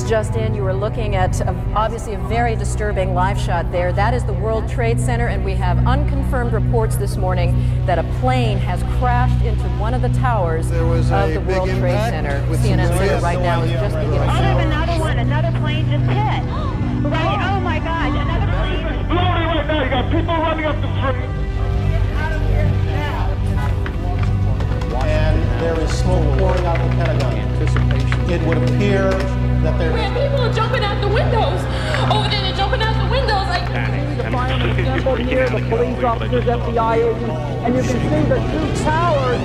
just in, you are looking at obviously a very disturbing live shot there. That is the World Trade Center, and we have unconfirmed reports this morning that a plane has crashed into one of the towers of the World Trade Center. CNN Center right now is just beginning to show. Another one, another plane just hit. Right, oh my God, another plane. Laurie, right now, you got people running up the street. And there is smoke pouring out of the Pentagon. It would appear that there are people jumping out the windows. Over there, they're jumping out the windows. Like the firemen assembled here, the police officers, FBI agents, and you can see the two towers.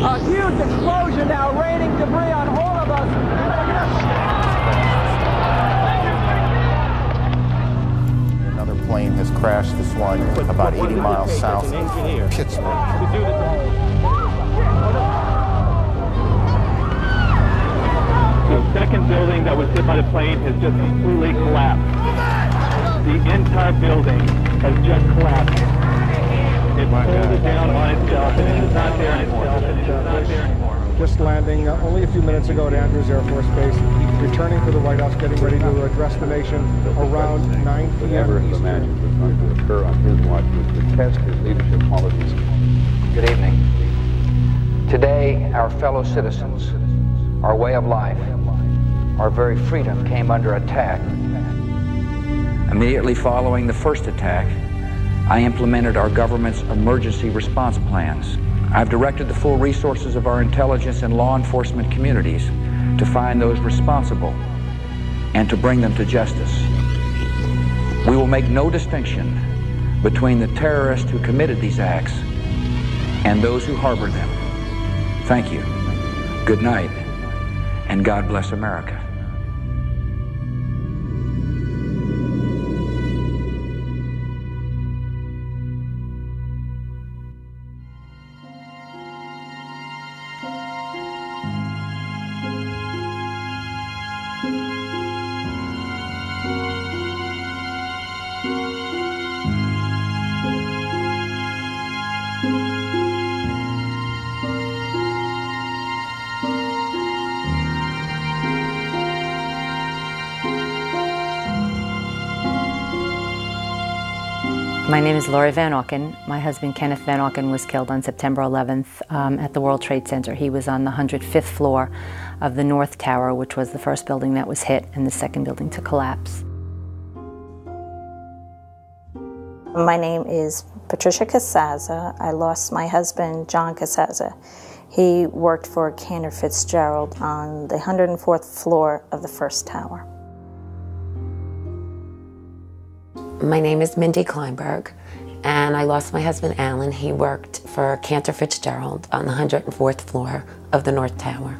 A huge explosion now, raining debris on all of us. Another plane has crashed. This one about 80 miles south of Pittsburgh. The second building that was hit by the plane has just completely collapsed. The entire building has just collapsed. It pulled it down on itself, and it is not there anymore. Just landing only a few minutes ago at Andrews Air Force Base, returning to the White House, getting ready to address the nation around 9 p.m. Never have imagined was going to occur on his watch was to test his leadership qualities. Good evening. Today, our fellow citizens, our way of life, our very freedom came under attack. Immediately following the first attack, I implemented our government's emergency response plans. I've directed the full resources of our intelligence and law enforcement communities to find those responsible and to bring them to justice. We will make no distinction between the terrorists who committed these acts and those who harbored them. Thank you. Good night, and God bless America. My name is Laurie Van Oaken. My husband, Kenneth Van Oaken, was killed on September 11th at the World Trade Center. He was on the 105th floor of the North Tower, which was the first building that was hit and the second building to collapse. My name is Patricia Casaza. I lost my husband, John Casaza. He worked for Cantor Fitzgerald on the 104th floor of the first tower. My name is Mindy Kleinberg, and I lost my husband, Alan. He worked for Cantor Fitzgerald on the 104th floor of the North Tower.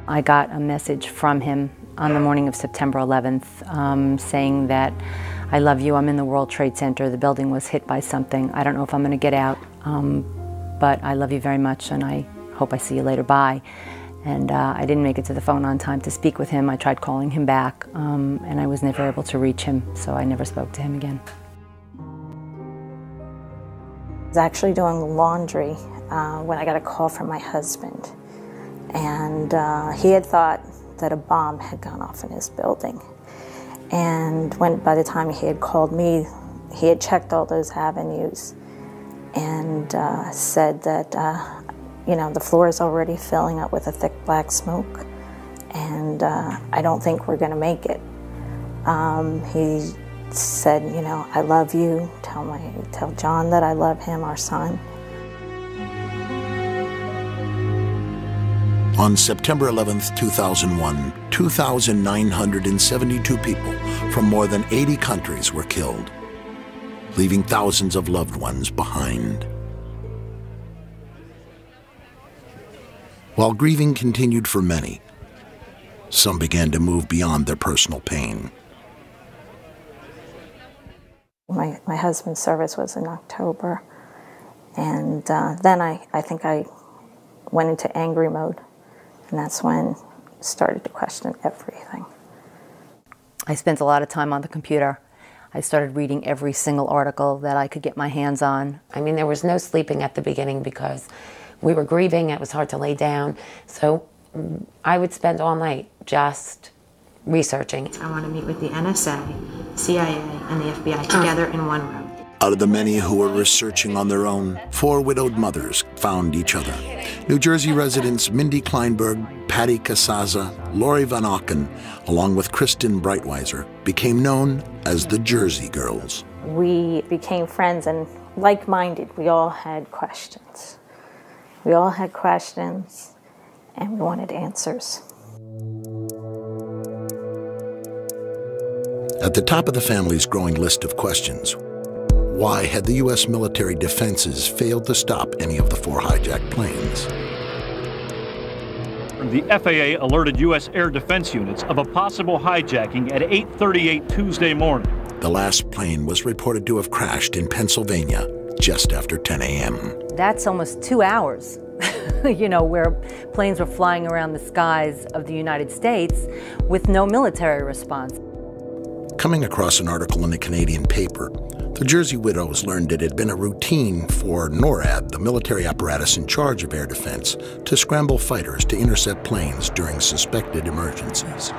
I got a message from him on the morning of September 11th saying that, I love you, I'm in the World Trade Center, the building was hit by something, I don't know if I'm going to get out, but I love you very much and I hope I see you later, bye. And I didn't make it to the phone on time to speak with him. I tried calling him back, and I was never able to reach him, so I never spoke to him again. I was actually doing laundry when I got a call from my husband. And he had thought that a bomb had gone off in his building. And by the time he had called me, he had checked all those avenues and said that you know, the floor is already filling up with a thick black smoke, and I don't think we're going to make it. He said, you know, I love you, tell John that I love him, our son. On September 11th, 2001, 2,972 people from more than 80 countries were killed, leaving thousands of loved ones behind. While grieving continued for many, some began to move beyond their personal pain. My husband's service was in October, and then I think I went into angry mode, and that's when I started to question everything. I spent a lot of time on the computer. I started reading every single article that I could get my hands on. I mean, there was no sleeping at the beginning because We were grieving, it was hard to lay down, so I would spend all night just researching. I want to meet with the NSA, CIA, and the FBI together in one room. Out of the many who were researching on their own, 4 widowed mothers found each other. New Jersey residents Mindy Kleinberg, Patty Casaza, Laurie Van Oaken, along with Kristen Breitweiser, became known as the Jersey Girls. We became friends and like-minded. We all had questions. We all had questions, and we wanted answers. At the top of the family's growing list of questions, why had the U.S. military defenses failed to stop any of the 4 hijacked planes? The FAA alerted U.S. air defense units of a possible hijacking at 8:38 Tuesday morning. The last plane was reported to have crashed in Pennsylvania just after 10 a.m. That's almost 2 hours, you know, where planes were flying around the skies of the United States with no military response. Coming across an article in a Canadian paper, the Jersey widows learned it had been a routine for NORAD, the military apparatus in charge of air defense, to scramble fighters to intercept planes during suspected emergencies.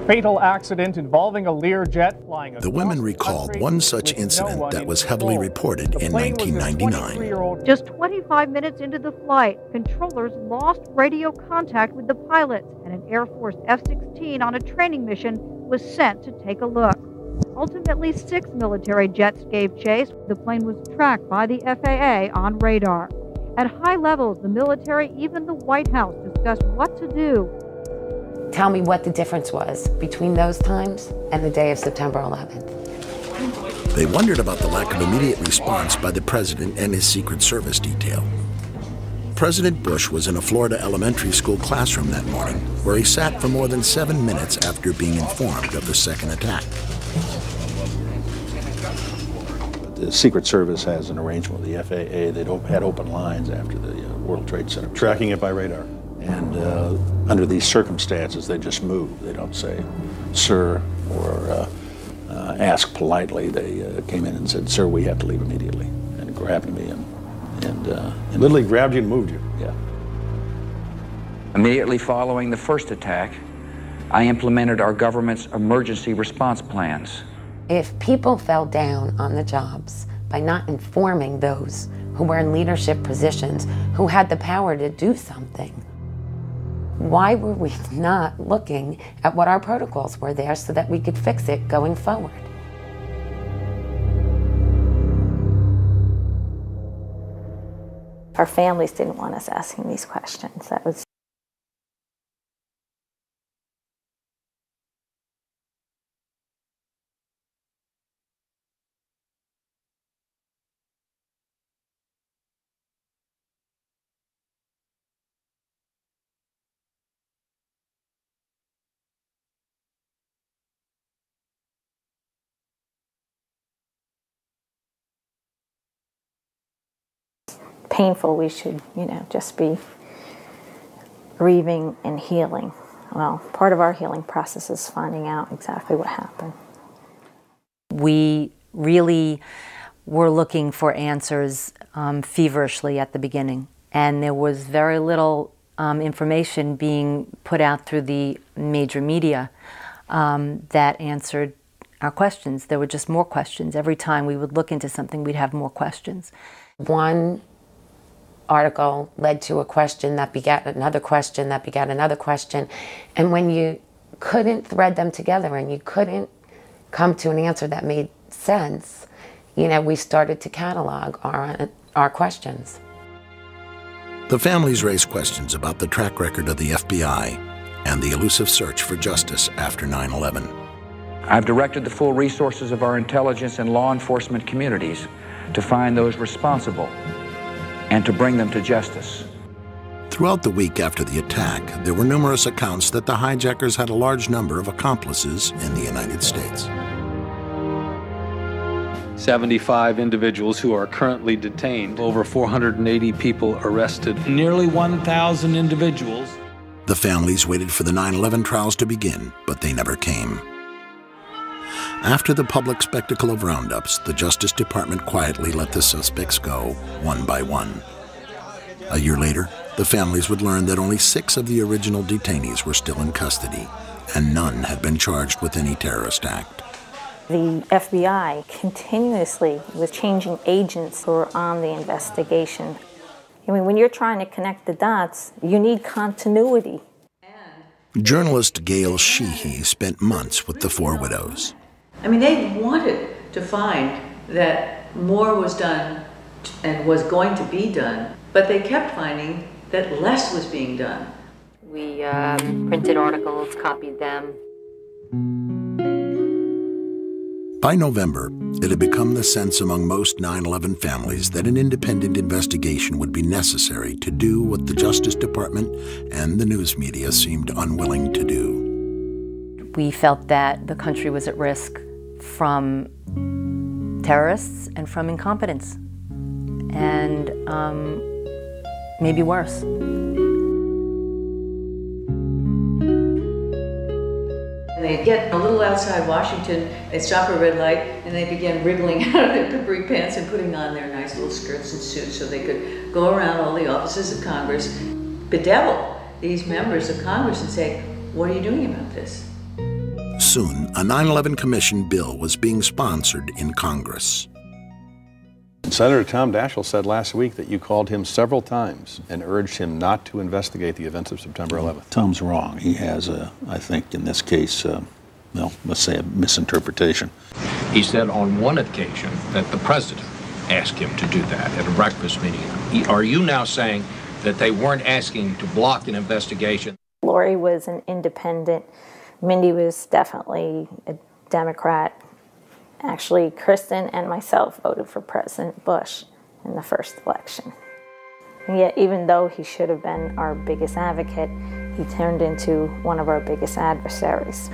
Fatal accident involving a Lear jet flying across the women recalled one such incident that was heavily reported in 1999. Just 25 minutes into the flight, controllers lost radio contact with the pilots, and an Air Force F-16 on a training mission was sent to take a look. Ultimately, 6 military jets gave chase. The plane was tracked by the FAA on radar. At high levels, the military, even the White House, discussed what to do. Tell me what the difference was between those times and the day of September 11th. They wondered about the lack of immediate response by the president and his Secret Service detail. President Bush was in a Florida elementary school classroom that morning, where he sat for more than 7 minutes after being informed of the second attack. The Secret Service has an arrangement with the FAA. They'd had open lines after the World Trade Center. Tracking it by radar. And under these circumstances, they just move. They don't say, sir, or ask politely. They came in and said, sir, we have to leave immediately, and grabbed me and literally grabbed you and moved you. Yeah. Immediately following the first attack, I implemented our government's emergency response plans. If people fell down on the jobs by not informing those who were in leadership positions, who had the power to do something, why were we not looking at what our protocols were there so that we could fix it going forward? Our families didn't want us asking these questions. That was painful. We should, just be grieving and healing. Well, part of our healing process is finding out exactly what happened. We really were looking for answers feverishly at the beginning, and there was very little information being put out through the major media that answered our questions. There were just more questions. Every time we would look into something, we'd have more questions. One article led to a question that begat another question that begat another question, and when you couldn't thread them together and you couldn't come to an answer that made sense, we started to catalog our questions. The families raised questions about the track record of the FBI and the elusive search for justice after 9/11. I've directed the full resources of our intelligence and law enforcement communities to find those responsible and to bring them to justice. Throughout the week after the attack, there were numerous accounts that the hijackers had a large number of accomplices in the United States. 75 individuals who are currently detained, over 480 people arrested, nearly 1,000 individuals. The families waited for the 9/11 trials to begin, but they never came. After the public spectacle of roundups, the Justice Department quietly let the suspects go, one by one. A year later, the families would learn that only 6 of the original detainees were still in custody, and none had been charged with any terrorist act. The FBI continuously was changing agents who were on the investigation. I mean, when you're trying to connect the dots, you need continuity. Journalist Gail Sheehy spent months with the 4 widows. I mean, they wanted to find that more was done and was going to be done, but they kept finding that less was being done. We printed articles, copied them. By November, it had become the sense among most 9/11 families that an independent investigation would be necessary to do what the Justice Department and the news media seemed unwilling to do. We felt that the country was at risk from terrorists and from incompetence, and maybe worse. They'd get a little outside Washington, they'd stop at a red light, and they began wriggling out of their capri pants and putting on their nice little skirts and suits so they could go around all the offices of Congress, bedevil these members of Congress and say, what are you doing about this? Soon, a 9/11 Commission bill was being sponsored in Congress. Senator Tom Daschle said last week that you called him several times and urged him not to investigate the events of September 11th. Tom's wrong. He has, I think, in this case, well, let's say a misinterpretation. He said on one occasion that the president asked him to do that at a breakfast meeting. Are you now saying that they weren't asking to block an investigation? Laurie was an independent. Mindy was definitely a Democrat. Actually, Kristen and myself voted for President Bush in the first election. And yet, even though he should have been our biggest advocate, he turned into one of our biggest adversaries.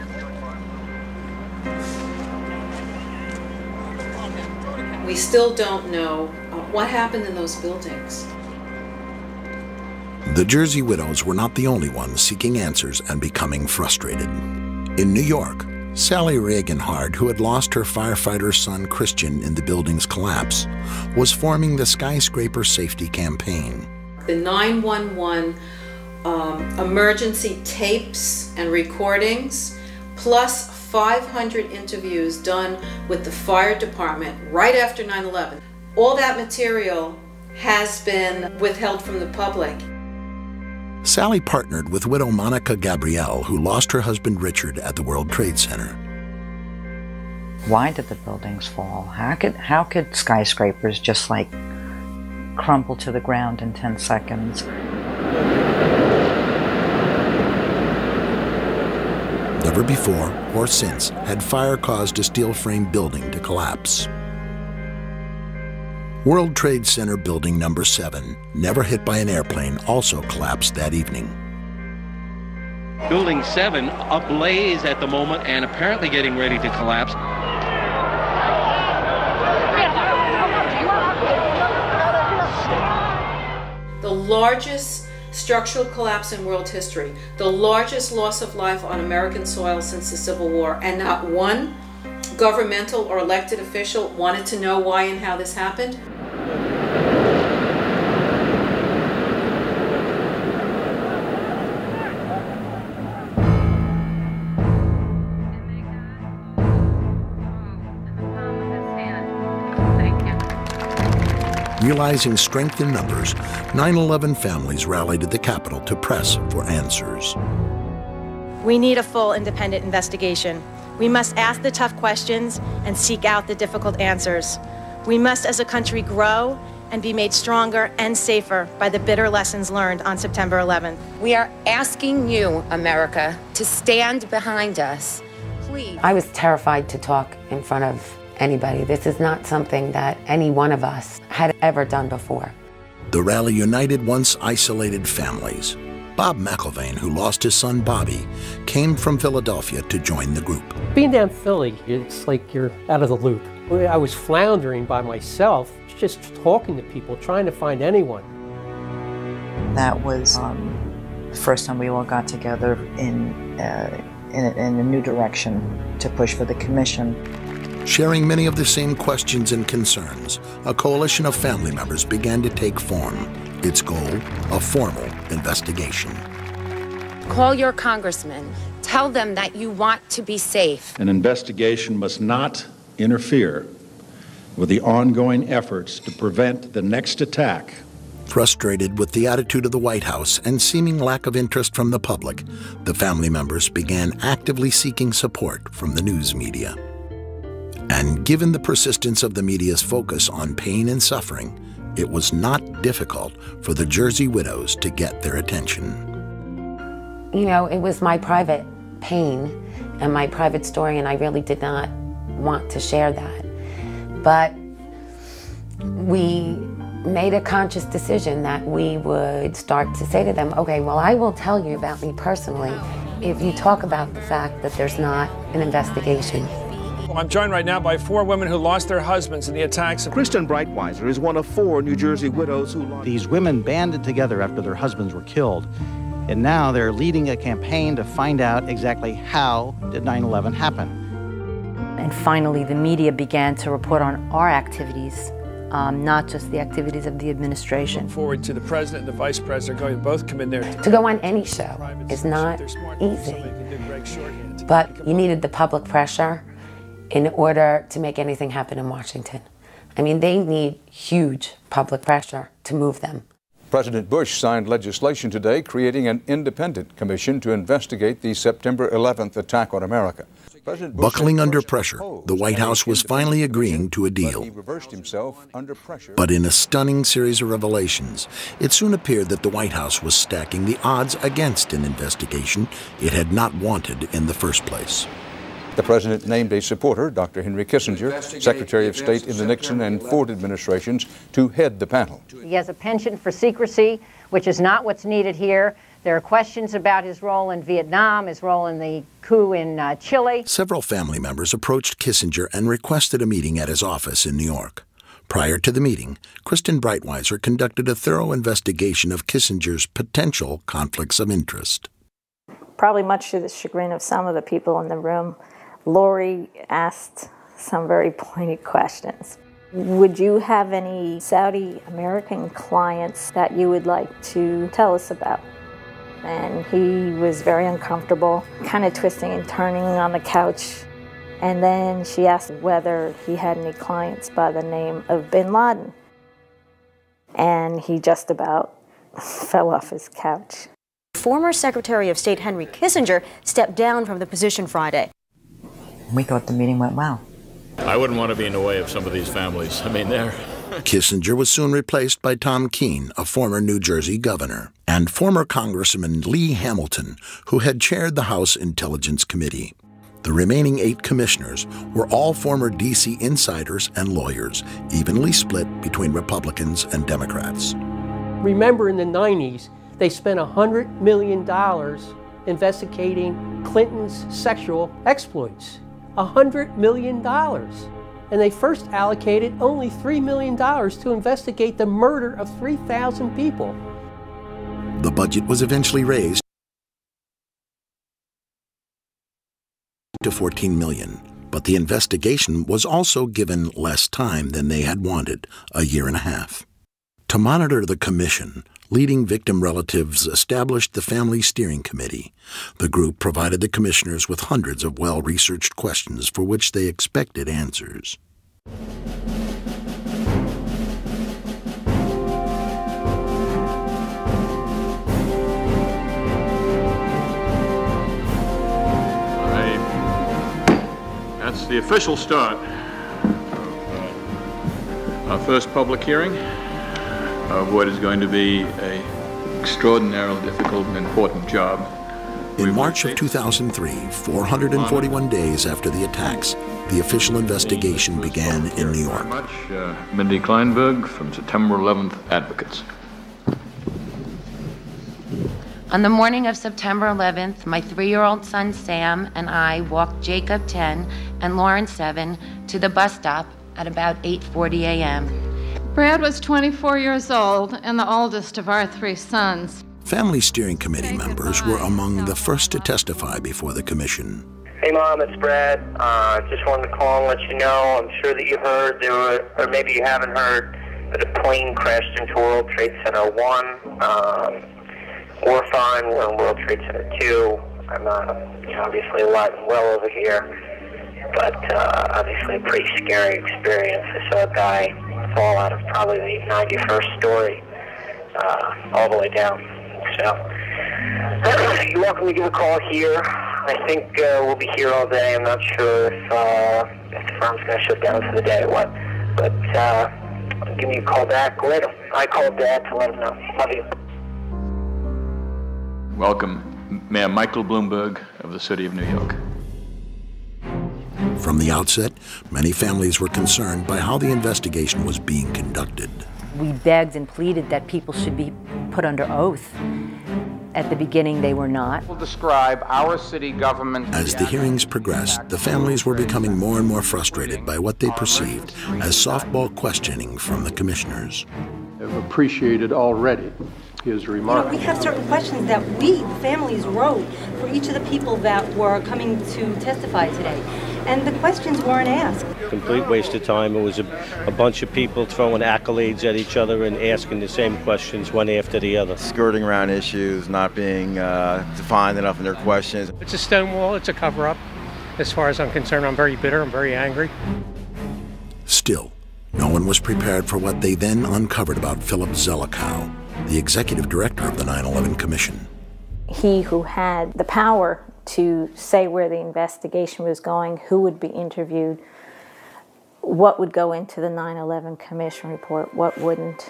We still don't know what happened in those buildings. The Jersey widows were not the only ones seeking answers and becoming frustrated. In New York, Sally Reaganhard, who had lost her firefighter son Christian in the building's collapse, was forming the Skyscraper Safety Campaign. The 911 emergency tapes and recordings, plus 500 interviews done with the fire department right after 9/11. All that material has been withheld from the public. Sally partnered with widow Monica Gabrielle, who lost her husband Richard at the World Trade Center. Why did the buildings fall? How could skyscrapers just like crumble to the ground in 10 seconds? Never before or since had fire caused a steel frame building to collapse. World Trade Center Building Number 7, never hit by an airplane, also collapsed that evening. Building 7 ablaze at the moment and apparently getting ready to collapse. The largest structural collapse in world history, the largest loss of life on American soil since the Civil War, and not one governmental or elected official wanted to know why and how this happened. Realizing strength in numbers, 9/11 families rallied at the Capitol to press for answers. We need a full independent investigation. We must ask the tough questions and seek out the difficult answers. We must, as a country, grow and be made stronger and safer by the bitter lessons learned on September 11th. We are asking you, America, to stand behind us. Please. I was terrified to talk in front of anybody. This is not something that any one of us had ever done before. The rally united once isolated families. Bob McIlvain, who lost his son Bobby, came from Philadelphia to join the group. Being down Philly, it's like you're out of the loop. I was floundering by myself, just talking to people, trying to find anyone. That was the first time we all got together in a new direction to push for the commission. Sharing many of the same questions and concerns, a coalition of family members began to take form. Its goal, a formal investigation. Call your congressman. Tell them that you want to be safe. An investigation must not interfere with the ongoing efforts to prevent the next attack. Frustrated with the attitude of the White House and seeming lack of interest from the public, the family members began actively seeking support from the news media. And given the persistence of the media's focus on pain and suffering, it was not difficult for the Jersey widows to get their attention. You know, it was my private pain and my private story, and I really did not want to share that. But we made a conscious decision that we would start to say to them, okay, well, I will tell you about me personally if you talk about the fact that there's not an investigation. Well, I'm joined right now by 4 women who lost their husbands in the attacks. Kristen Breitweiser is one of 4 New Jersey widows who lost. These women banded together after their husbands were killed, and now they're leading a campaign to find out exactly how did 9/11 happen. And finally, the media began to report on our activities, not just the activities of the administration. Look forward to the president and the vice president going to both come in there. To go on any show is not easy, but you needed the public pressure in order to make anything happen in Washington. I mean, they need huge public pressure to move them. President Bush signed legislation today creating an independent commission to investigate the September 11th attack on America. Buckling under pressure, the White House was finally agreeing to a deal. But in a stunning series of revelations, it soon appeared that the White House was stacking the odds against an investigation it had not wanted in the first place. The president named a supporter, Dr. Henry Kissinger, Secretary of State in the Nixon and Ford administrations, to head the panel. He has a penchant for secrecy, which is not what's needed here. There are questions about his role in Vietnam, his role in the coup in Chile. Several family members approached Kissinger and requested a meeting at his office in New York. Prior to the meeting, Kristen Breitweiser conducted a thorough investigation of Kissinger's potential conflicts of interest. Probably much to the chagrin of some of the people in the room, Laurie asked some very pointed questions. Would you have any Saudi American clients that you would like to tell us about? And he was very uncomfortable, kind of twisting and turning on the couch. And then she asked whether he had any clients by the name of Bin Laden. And he just about fell off his couch. Former Secretary of State Henry Kissinger stepped down from the position Friday. We thought the meeting went well. I wouldn't want to be in the way of some of these families. I mean, they're... Kissinger was soon replaced by Tom Keene, a former New Jersey governor, and former Congressman Lee Hamilton, who had chaired the House Intelligence Committee. The remaining 8 commissioners were all former D.C. insiders and lawyers, evenly split between Republicans and Democrats. Remember, in the 90s, they spent $100 million investigating Clinton's sexual exploits. $100 million. And they first allocated only $3 million to investigate the murder of 3,000 people. The budget was eventually raised to $14 million, but the investigation was also given less time than they had wanted, a year and a half. To monitor the commission, leading victim relatives established the Family Steering Committee. The group provided the commissioners with hundreds of well-researched questions for which they expected answers. All right. That's the official start of our first public hearing of what is going to be an extraordinarily difficult and important job. In March of 2003, 441 days after the attacks, the official investigation began in New York. Mindy Kleinberg from September 11th Advocates. On the morning of September 11th, my 3-year-old son Sam and I walked Jacob 10 and Lauren 7 to the bus stop at about 8:40 a.m. Brad was 24 years old and the oldest of our 3 sons. Family Steering Committee members were among the first to testify before the commission. Hey Mom, it's Brad. Just wanted to call and let you know, I'm sure that you heard, or maybe you haven't heard, that a plane crashed into World Trade Center 1. We're fine, we're in World Trade Center 2. I'm obviously alive and well over here, but obviously a pretty scary experience. I saw a guy fall out of probably the 91st story all the way down. So you're welcome to give a call here. I think we'll be here all day. I'm not sure if the firm's going to shut down for the day or what, but give me a call back later. I called Dad to let him know. Love you. Welcome, Mayor Michael Bloomberg of the City of New York. From the outset, many families were concerned by how the investigation was being conducted. We begged and pleaded that people should be put under oath. At the beginning, they were not. We'll describe our city government. As the hearings progressed, the families were becoming more and more frustrated by what they perceived as softball questioning from the commissioners. I've appreciated already his remarks. We have certain questions that we, the families, wrote for each of the people that were coming to testify today. And the questions weren't asked. Complete waste of time. It was a bunch of people throwing accolades at each other and asking the same questions one after the other. Skirting around issues, not being defined enough in their questions. It's a stonewall, it's a cover-up. As far as I'm concerned, I'm very bitter, I'm very angry. Still, no one was prepared for what they then uncovered about Philip Zelikow, the executive director of the 9/11 Commission. He who had the power to say where the investigation was going, who would be interviewed, what would go into the 9/11 Commission report, what wouldn't.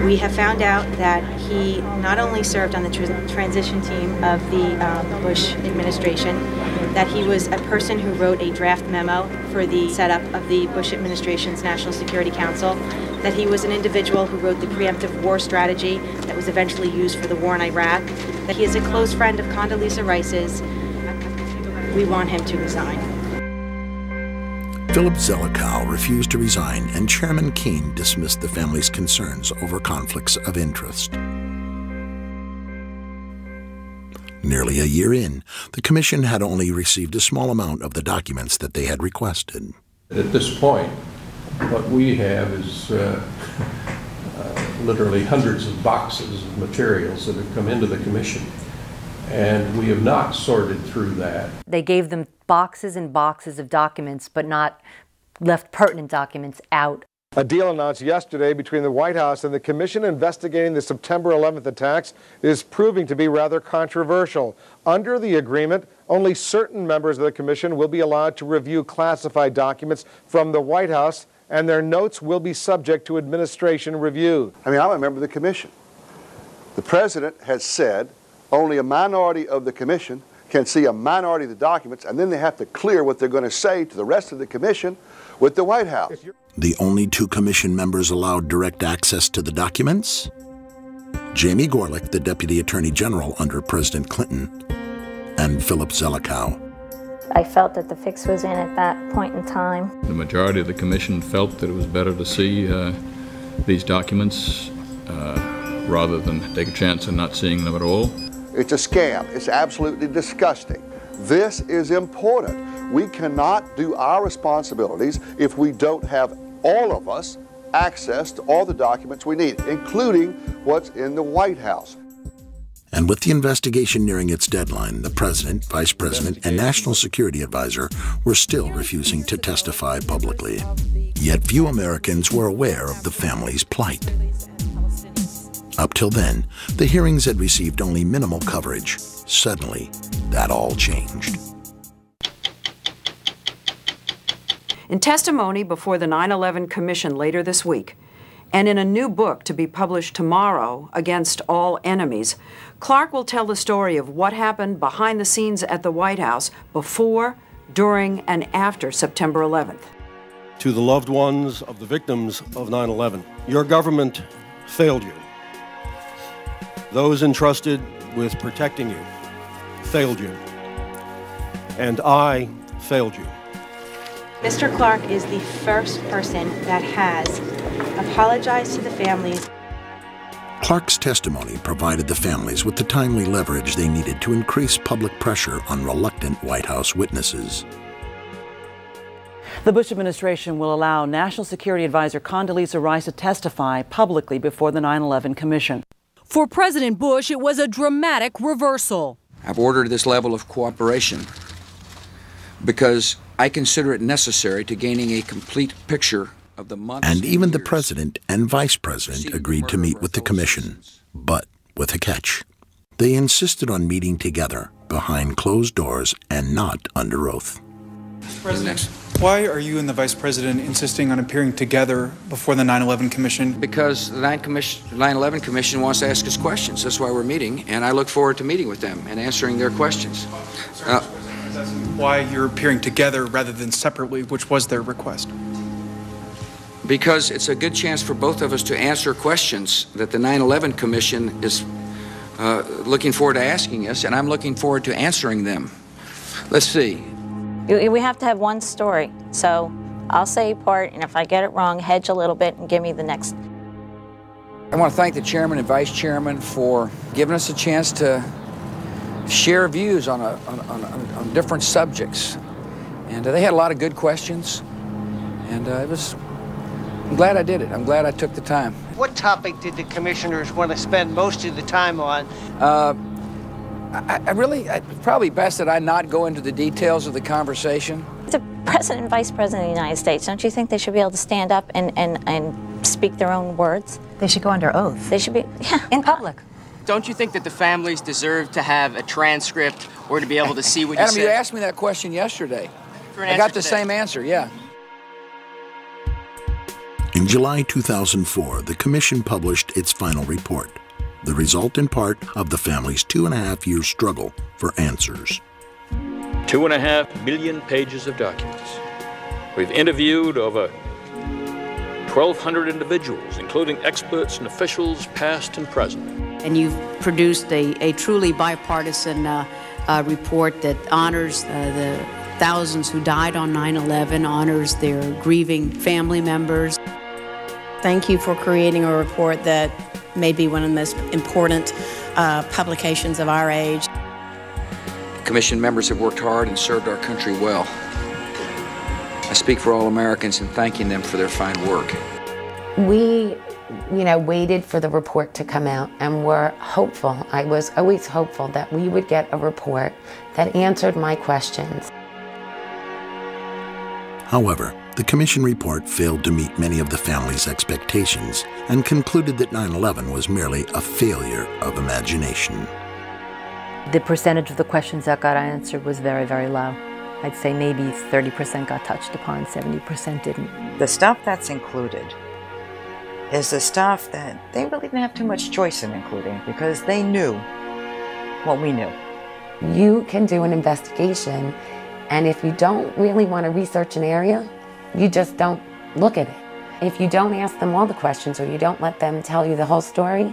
We have found out that he not only served on the transition team of the Bush administration, that he was a person who wrote a draft memo for the setup of the Bush administration's National Security Council, that he was an individual who wrote the preemptive war strategy that was eventually used for the war in Iraq, that he is a close friend of Condoleezza Rice's. We want him to resign. Philip Zelikow refused to resign, and Chairman Keene dismissed the family's concerns over conflicts of interest. Nearly a year in, the commission had only received a small amount of the documents that they had requested. At this point, what we have is literally hundreds of boxes of materials that have come into the commission, and we have not sorted through that. They gave them boxes and boxes of documents, but not left pertinent documents out. A deal announced yesterday between the White House and the commission investigating the September 11th attacks is proving to be rather controversial. Under the agreement, only certain members of the commission will be allowed to review classified documents from the White House, and their notes will be subject to administration review. I mean, I'm a member of the commission. The president has said only a minority of the commission can see a minority of the documents, and then they have to clear what they're going to say to the rest of the commission with the White House. The only two commission members allowed direct access to the documents? Jamie Gorelick, the Deputy Attorney General under President Clinton, and Philip Zelikow. I felt that the fix was in at that point in time. The majority of the commission felt that it was better to see these documents rather than take a chance of not seeing them at all. It's a scam. It's absolutely disgusting. This is important. We cannot do our responsibilities if we don't have all of us access to all the documents we need, including what's in the White House. And with the investigation nearing its deadline, the President, Vice President, and National Security Advisor were still refusing to testify publicly. Yet few Americans were aware of the family's plight. Up till then, the hearings had received only minimal coverage. Suddenly, that all changed. In testimony before the 9/11 Commission later this week, and in a new book to be published tomorrow, Against All Enemies, Clark will tell the story of what happened behind the scenes at the White House before, during, and after September 11th. To the loved ones of the victims of 9/11, your government failed you. Those entrusted with protecting you failed you. And I failed you. Mr. Clark is the first person that has apologized to the families. Clark's testimony provided the families with the timely leverage they needed to increase public pressure on reluctant White House witnesses. The Bush administration will allow National Security Advisor Condoleezza Rice to testify publicly before the 9/11 Commission. For President Bush, it was a dramatic reversal. I've ordered this level of cooperation because I consider it necessary to gaining a complete picture of the months and even the president and vice president agreed to meet with the commission, but with a catch. They insisted on meeting together behind closed doors and not under oath. President, why are you and the vice president insisting on appearing together before the 9/11 Commission? Because the 9/11 Commission wants to ask us questions. That's why we're meeting, and I look forward to meeting with them and answering their questions. Why you're appearing together rather than separately, which was their request? Because it's a good chance for both of us to answer questions that the 9/11 Commission is looking forward to asking us, and I'm looking forward to answering them. Let's see. We have to have one story, so I'll say part, and if I get it wrong, hedge a little bit and give me the next. I want to thank the chairman and vice chairman for giving us a chance to share views on different subjects. And they had a lot of good questions, and I'm glad I did it. I'm glad I took the time. What topic did the commissioners want to spend most of the time on? It's probably best that I not go into the details of the conversation. The president and vice president of the United States, don't you think they should be able to stand up and speak their own words? They should go under oath. They should be, yeah. In public. Don't you think that the families deserve to have a transcript or to be able to see what you Adam, said? you asked me that question yesterday. I got the same answer, yeah. In July 2004, the commission published its final report, the result in part of the family's 2.5-year struggle for answers. 2.5 million pages of documents. We've interviewed over 1,200 individuals, including experts and officials past and present. And you've produced a truly bipartisan report that honors the thousands who died on 9/11, honors their grieving family members. Thank you for creating a report that may be one of the most important publications of our age. Commission members have worked hard and served our country well. I speak for all Americans in thanking them for their fine work. We, waited for the report to come out and were hopeful. I was always hopeful that we would get a report that answered my questions. However, the commission report failed to meet many of the family's expectations and concluded that 9/11 was merely a failure of imagination. The percentage of the questions that got answered was very, very low. I'd say maybe 30% got touched upon, 70% didn't. The stuff that's included is the stuff that they really didn't have too much choice in including because they knew what we knew. You can do an investigation, and if you don't really want to research an area, you just don't look at it. If you don't ask them all the questions or you don't let them tell you the whole story,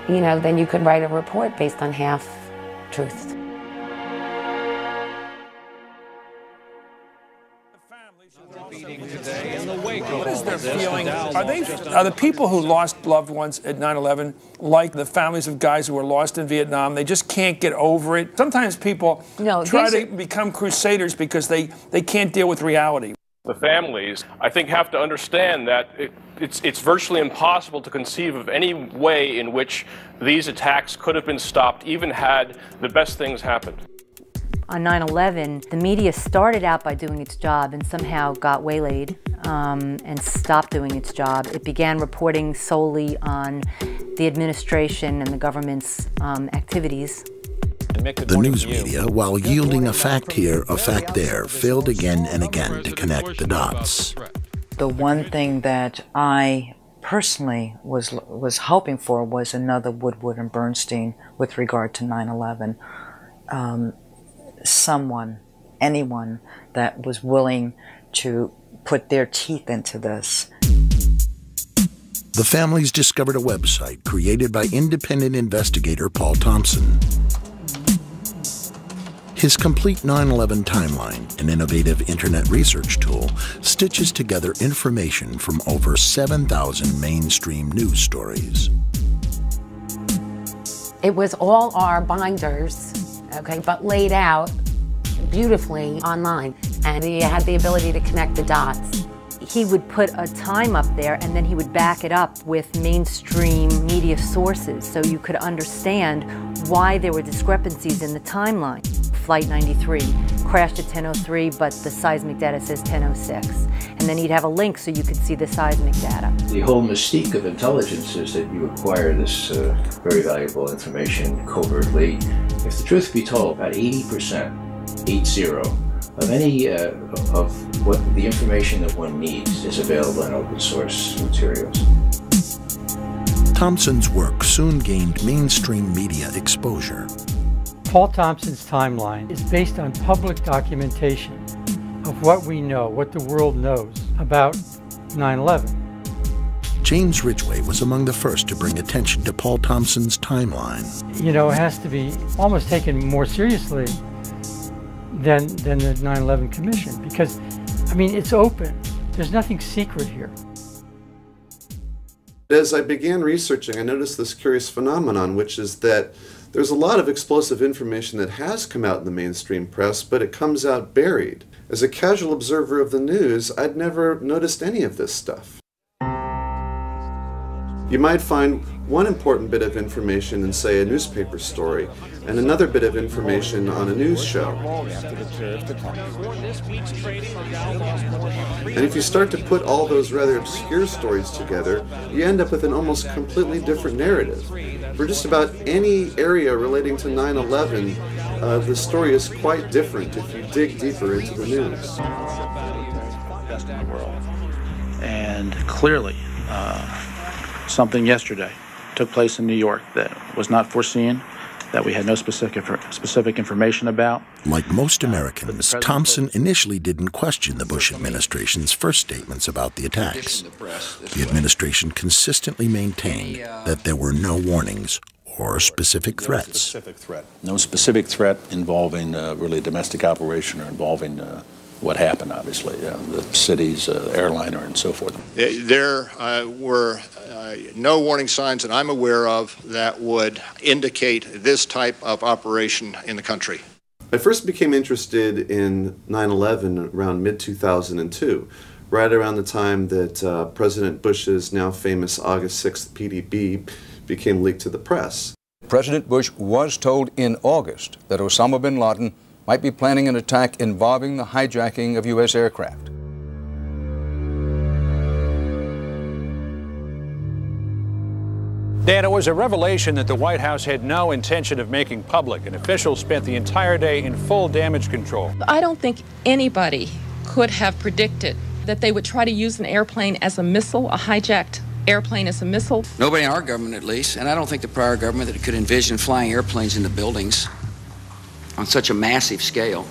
then you could write a report based on half-truths. What is their feeling? Are the people who lost loved ones at 9/11 like the families of guys who were lost in Vietnam? They just can't get over it. Sometimes people try to become crusaders because they can't deal with reality. The families, I think, have to understand that it's virtually impossible to conceive of any way in which these attacks could have been stopped, even had the best things happened. On 9/11, the media started out by doing its job and somehow got waylaid and stopped doing its job. It began reporting solely on the administration and the government's activities. The news media, while yielding a fact here, a fact there, failed again and again to connect the dots. The one thing that I personally was hoping for was another Woodward and Bernstein with regard to 9/11. Someone, anyone that was willing to put their teeth into this. The families discovered a website created by independent investigator Paul Thompson. His complete 9/11 timeline, an innovative internet research tool, stitches together information from over 7,000 mainstream news stories. It was all our binders, okay, but laid out beautifully online, and he had the ability to connect the dots. He would put a time up there and then he would back it up with mainstream media sources so you could understand why there were discrepancies in the timeline. Flight 93 crashed at 10:03, but the seismic data says 10:06. And then he'd have a link so you could see the seismic data. The whole mystique of intelligence is that you acquire this very valuable information covertly. If the truth be told, about 80%, 80, of any of what the information that one needs is available in open source materials. Thompson's work soon gained mainstream media exposure. Paul Thompson's timeline is based on public documentation of what we know, what the world knows about 9/11. James Ridgway was among the first to bring attention to Paul Thompson's timeline. You know, it has to be almost taken more seriously than the 9/11 Commission, because, I mean, it's open. There's nothing secret here. As I began researching, I noticed this curious phenomenon, which is that there's a lot of explosive information that has come out in the mainstream press, but it comes out buried. As a casual observer of the news, I'd never noticed any of this stuff. You might find one important bit of information in, say, a newspaper story, and another bit of information on a news show. And if you start to put all those rather obscure stories together, you end up with an almost completely different narrative. For just about any area relating to 9/11, the story is quite different if you dig deeper into the news. And clearly, something yesterday took place in New York that was not foreseen, that we had no specific information about. Like most Americans, Thompson initially didn't question the Bush administration's first statements about the attacks. The administration consistently maintained that there were no warnings or specific threats. No specific threat involving really domestic operation or involving what happened, obviously, the city's airliner and so forth. There were no warning signs that I'm aware of that would indicate this type of operation in the country. I first became interested in 9/11 around mid-2002, right around the time that President Bush's now famous August 6th PDB became leaked to the press. President Bush was told in August that Osama bin Laden might be planning an attack involving the hijacking of U.S. aircraft. Dan, it was a revelation that the White House had no intention of making public, and officials spent the entire day in full damage control. I don't think anybody could have predicted that they would try to use an airplane as a missile, a hijacked airplane as a missile. Nobody in our government, at least, and I don't think the prior government that could envision flying airplanes into buildings on such a massive scale.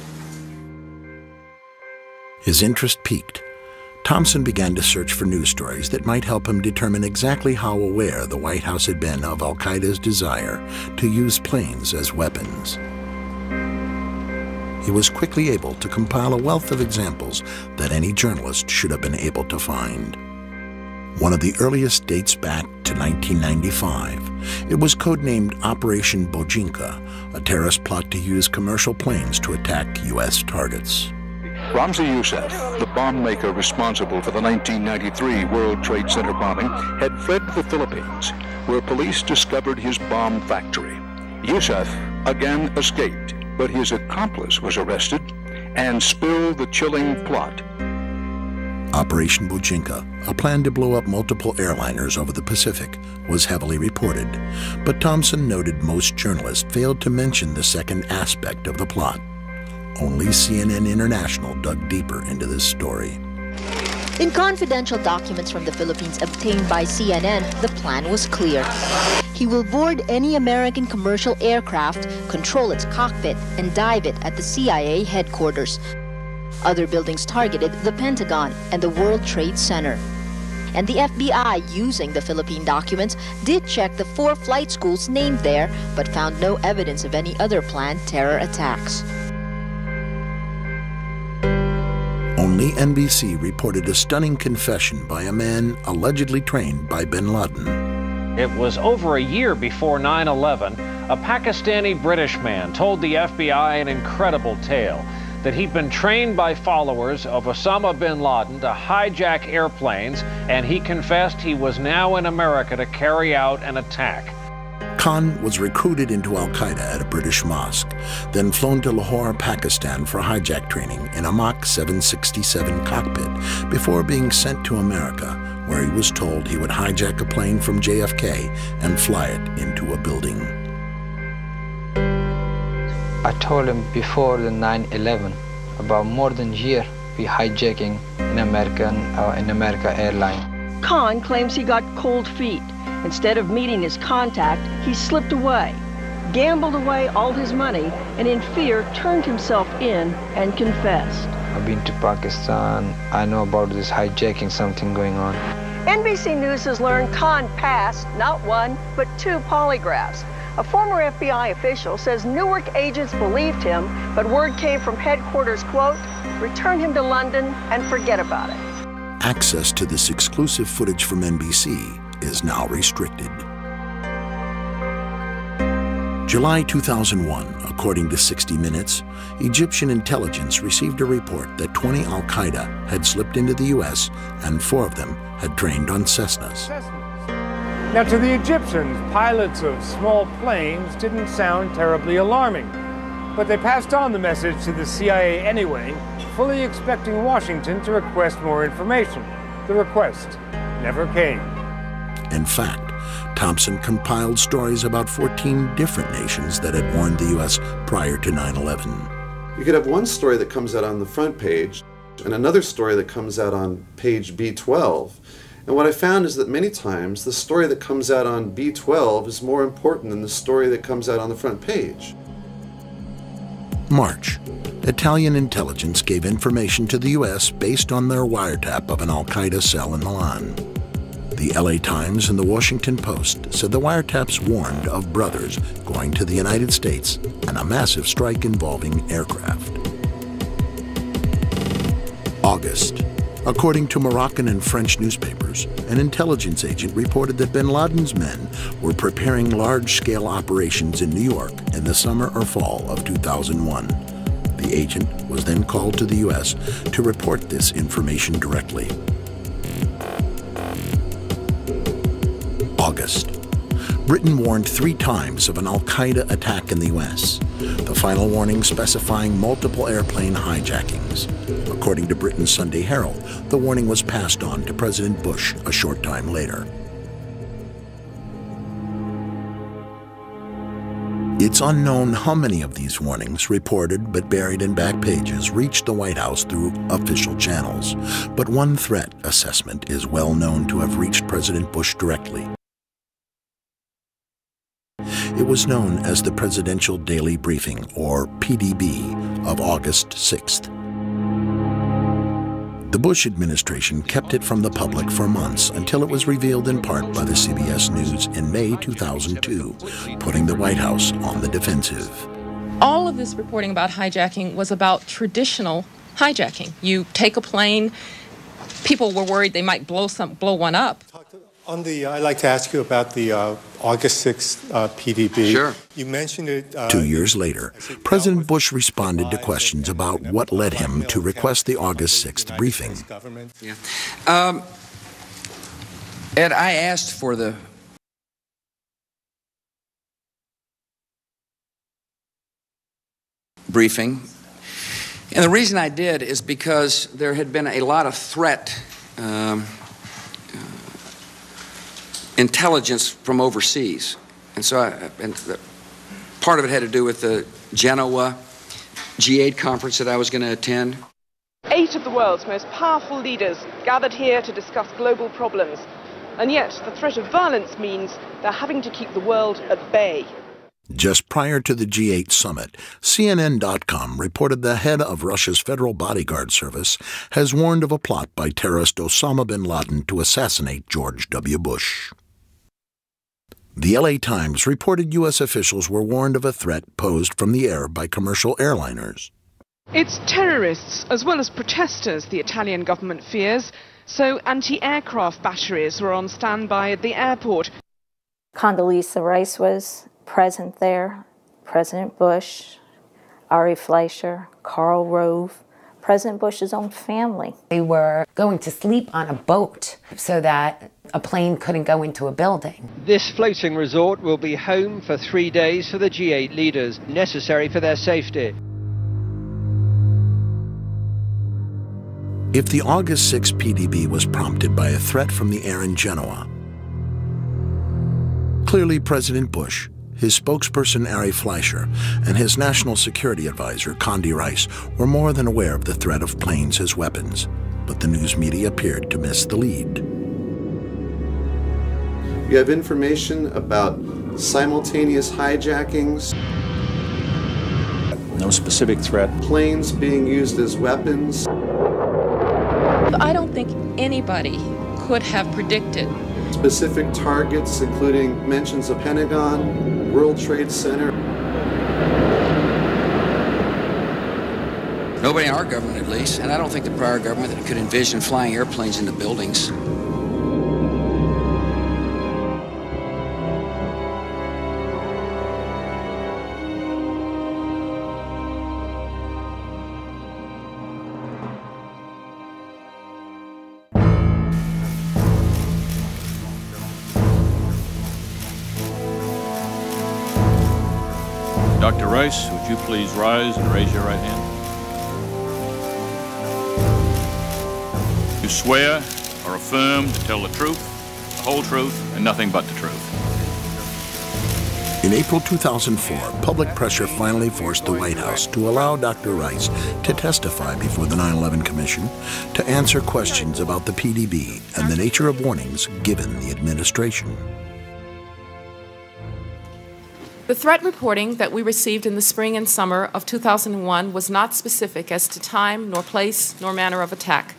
His interest peaked. Thompson began to search for news stories that might help him determine exactly how aware the White House had been of al-Qaeda's desire to use planes as weapons. He was quickly able to compile a wealth of examples that any journalist should have been able to find. One of the earliest dates back to 1995. It was codenamed Operation Bojinka, a terrorist plot to use commercial planes to attack U.S. targets. Ramzi Youssef, the bomb maker responsible for the 1993 World Trade Center bombing, had fled to the Philippines, where police discovered his bomb factory. Youssef again escaped, but his accomplice was arrested and spilled the chilling plot. Operation Bojinka, a plan to blow up multiple airliners over the Pacific, was heavily reported, but Thompson noted most journalists failed to mention the second aspect of the plot. Only CNN International dug deeper into this story. In confidential documents from the Philippines obtained by CNN, the plan was clear. He will board any American commercial aircraft, control its cockpit, and dive it at the CIA headquarters. Other buildings targeted the Pentagon and the World Trade Center. And the FBI, using the Philippine documents, did check the 4 flight schools named there, but found no evidence of any other planned terror attacks. Only NBC reported a stunning confession by a man allegedly trained by bin Laden. It was over a year before 9/11, a Pakistani-British man told the FBI an incredible tale, that he'd been trained by followers of Osama bin Laden to hijack airplanes, and he confessed he was now in America to carry out an attack. Khan was recruited into al-Qaeda at a British mosque, then flown to Lahore, Pakistan for hijack training in a Mach 767 cockpit before being sent to America, where he was told he would hijack a plane from JFK and fly it into a building. I told him before the 9/11, about more than a year, we hijacking in America airline. Khan claims he got cold feet. Instead of meeting his contact, he slipped away, gambled away all his money, and in fear turned himself in and confessed. I've been to Pakistan. I know about this hijacking, something going on. NBC News has learned Khan passed not one, but 2 polygraphs. A former FBI official says Newark agents believed him, but word came from headquarters, quote, return him to London and forget about it. Access to this exclusive footage from NBC is now restricted. July 2001, according to 60 Minutes, Egyptian intelligence received a report that 20 al-Qaeda had slipped into the U.S. and 4 of them had trained on Cessnas. Now, to the Egyptians, pilots of small planes didn't sound terribly alarming, but they passed on the message to the CIA anyway, fully expecting Washington to request more information. The request never came. In fact, Thompson compiled stories about 14 different nations that had warned the U.S. prior to 9/11. You could have one story that comes out on the front page and another story that comes out on page B12. And what I found is that many times the story that comes out on B12 is more important than the story that comes out on the front page. March. Italian intelligence gave information to the U.S. based on their wiretap of an al-Qaeda cell in Milan. The LA Times and the Washington Post said the wiretaps warned of brothers going to the United States and a massive strike involving aircraft. August. According to Moroccan and French newspapers, an intelligence agent reported that bin Laden's men were preparing large-scale operations in New York in the summer or fall of 2001. The agent was then called to the U.S. to report this information directly. August. Britain warned 3 times of an al-Qaeda attack in the U.S., the final warning specifying multiple airplane hijackings. According to Britain's Sunday Herald, the warning was passed on to President Bush a short time later. It's unknown how many of these warnings, reported but buried in back pages, reached the White House through official channels. But one threat assessment is well known to have reached President Bush directly. It was known as the Presidential Daily Briefing, or PDB, of August 6th. The Bush administration kept it from the public for months until it was revealed in part by the CBS News in May 2002, putting the White House on the defensive. All of this reporting about hijacking was about traditional hijacking. You take a plane, people were worried they might blow one up. I'd like to ask you about the August 6th PDB. Sure. You mentioned it. 2 years later, President Bush responded to questions about what led him to request the August 6th briefing. Yeah. Ed, I asked for the briefing, and the reason I did is because there had been a lot of threat intelligence from overseas. And so part of it had to do with the Genoa G8 conference that I was going to attend. 8 of the world's most powerful leaders gathered here to discuss global problems. And yet, the threat of violence means they're having to keep the world at bay. Just prior to the G8 summit, CNN.com reported the head of Russia's Federal Bodyguard Service has warned of a plot by terrorist Osama bin Laden to assassinate George W. Bush. The LA Times reported U.S. officials were warned of a threat posed from the air by commercial airliners. It's terrorists as well as protesters the Italian government fears, so anti-aircraft batteries were on standby at the airport. Condoleezza Rice was present there, President Bush, Ari Fleischer, Karl Rove, President Bush's own family. They were going to sleep on a boat so that a plane couldn't go into a building. This floating resort will be home for 3 days for the G8 leaders, necessary for their safety. If the August 6 PDB was prompted by a threat from the air in Genoa, clearly President Bush, his spokesperson Ari Fleischer, and his national security advisor Condi Rice were more than aware of the threat of planes as weapons, but the news media appeared to miss the lead. You have information about simultaneous hijackings. No specific threat. Planes being used as weapons. I don't think anybody could have predicted. Specific targets, including mentions of Pentagon, World Trade Center. Nobody in our government, at least, and I don't think the prior government that could envision flying airplanes into buildings. Dr. Rice, would you please rise and raise your right hand? You swear or affirm to tell the truth, the whole truth, and nothing but the truth. In April 2004, public pressure finally forced the White House to allow Dr. Rice to testify before the 9/11 Commission to answer questions about the PDB and the nature of warnings given the administration. The threat reporting that we received in the spring and summer of 2001 was not specific as to time, nor place, nor manner of attack.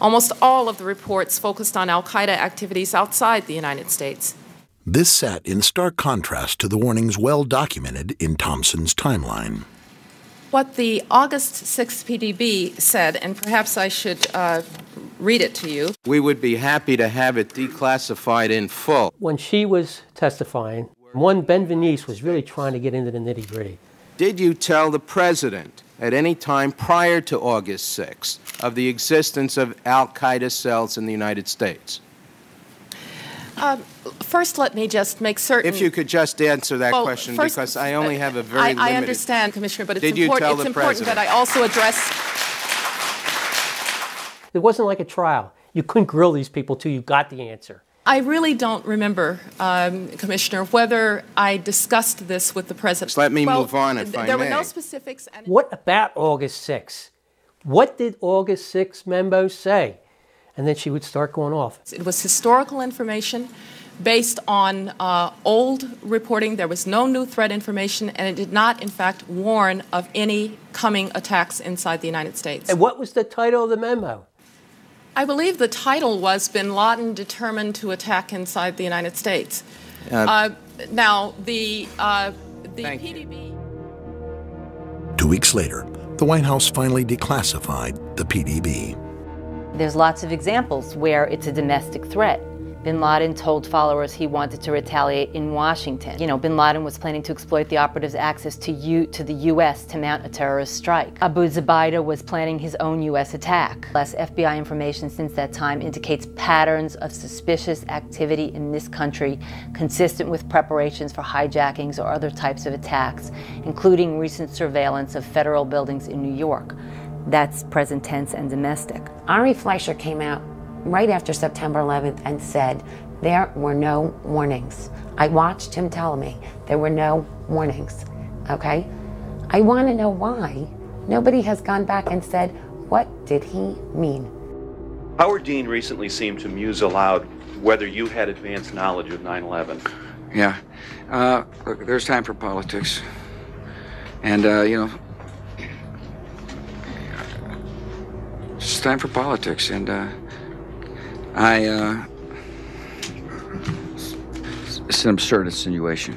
Almost all of the reports focused on al-Qaeda activities outside the United States. This sat in stark contrast to the warnings well documented in Thompson's timeline. What the August 6th PDB said, and perhaps I should read it to you. We would be happy to have it declassified in full. When she was testifying, one Ben Venice was really trying to get into the nitty-gritty. Did you tell the president at any time prior to August 6th of the existence of al-Qaeda cells in the United States? First, let me just make certain. If you could just answer that question, first, because I only have a very limited... I understand, Commissioner, but it's Did you tell the important that I also address... It wasn't like a trial. You couldn't grill these people till you got the answer. I really don't remember, Commissioner, whether I discussed this with the President. Just let me move on, if I may. There were no specifics. And what about August 6th? What did August 6th memo say? And then she would start going off. It was historical information based on old reporting. There was no new threat information, and it did not, in fact, warn of any coming attacks inside the United States. And what was the title of the memo? I believe the title was Bin Laden Determined to Attack Inside the United States. Now, the PDB... 2 weeks later, the White House finally declassified the PDB. There's lots of examples where it's a domestic threat. Bin Laden told followers he wanted to retaliate in Washington. You know, Bin Laden was planning to exploit the operatives' access to the U.S. to mount a terrorist strike. Abu Zubaydah was planning his own U.S. attack. Less FBI information since that time indicates patterns of suspicious activity in this country consistent with preparations for hijackings or other types of attacks, including recent surveillance of federal buildings in New York. That's present tense and domestic. Ari Fleischer came out right after September 11th and said there were no warnings. I watched him tell me there were no warnings, okay? I want to know why nobody has gone back and said, what did he mean? Howard Dean recently seemed to muse aloud whether you had advanced knowledge of 9/11. Yeah. Look, there's time for politics. And, you know, it's time for politics, and it's an absurd insinuation.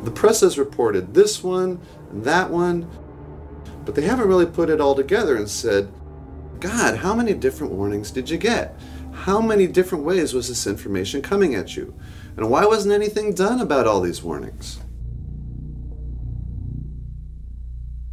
The press has reported this one and that one, but they haven't really put it all together and said, God, how many different warnings did you get? How many different ways was this information coming at you? And why wasn't anything done about all these warnings?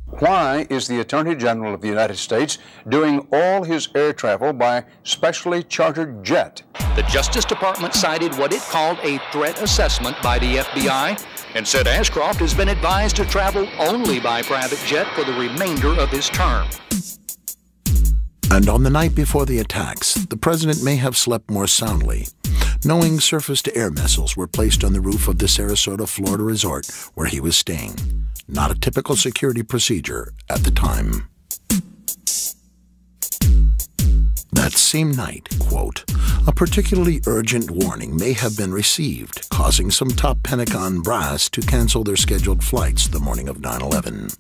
Why is the Attorney General of the United States doing all his air travel by specially chartered jet? The Justice Department cited what it called a threat assessment by the FBI and said Ashcroft has been advised to travel only by private jet for the remainder of his term. And on the night before the attacks, the president may have slept more soundly, knowing surface-to-air missiles were placed on the roof of the Sarasota, Florida resort where he was staying. Not a typical security procedure at the time. That same night, quote, a particularly urgent warning may have been received, causing some top Pentagon brass to cancel their scheduled flights the morning of 9/11.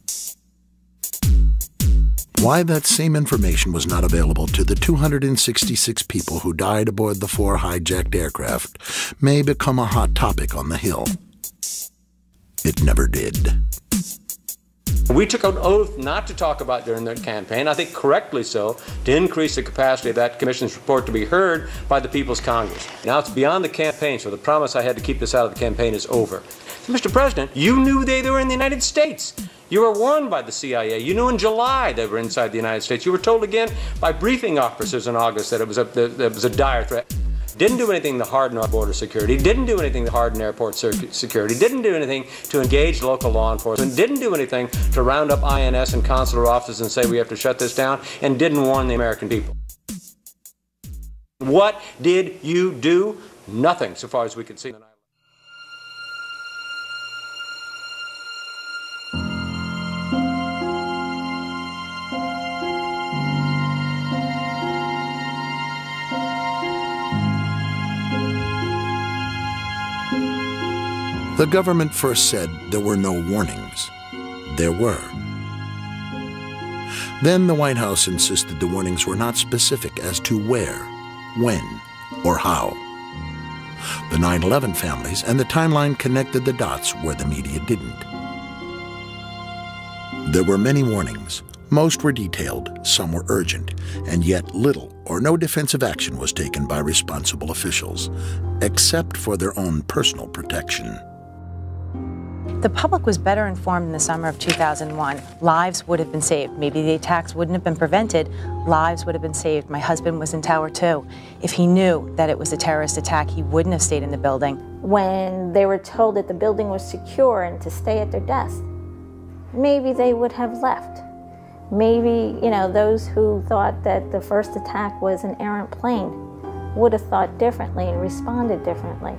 Why that same information was not available to the 266 people who died aboard the 4 hijacked aircraft may become a hot topic on the Hill. It never did. We took an oath not to talk about during the campaign, I think correctly so, to increase the capacity of that commission's report to be heard by the People's Congress. Now it's beyond the campaign, so the promise I had to keep this out of the campaign is over. Mr. President, you knew they were in the United States. You were warned by the CIA. You knew in July they were inside the United States. You were told again by briefing officers in August that it was a dire threat. Didn't do anything to harden our border security, didn't do anything to harden airport security, didn't do anything to engage local law enforcement, didn't do anything to round up INS and consular offices and say we have to shut this down, and didn't warn the American people. What did you do? Nothing, so far as we could see. The government first said there were no warnings. There were. Then the White House insisted the warnings were not specific as to where, when, or how. The 9/11 families and the timeline connected the dots where the media didn't. There were many warnings. Most were detailed, some were urgent, and yet little or no defensive action was taken by responsible officials, except for their own personal protection. The public was better informed in the summer of 2001. Lives would have been saved. Maybe the attacks wouldn't have been prevented. Lives would have been saved. My husband was in Tower 2. If he knew that it was a terrorist attack, he wouldn't have stayed in the building. When they were told that the building was secure and to stay at their desk, maybe they would have left. Maybe, those who thought that the first attack was an errant plane would have thought differently and responded differently.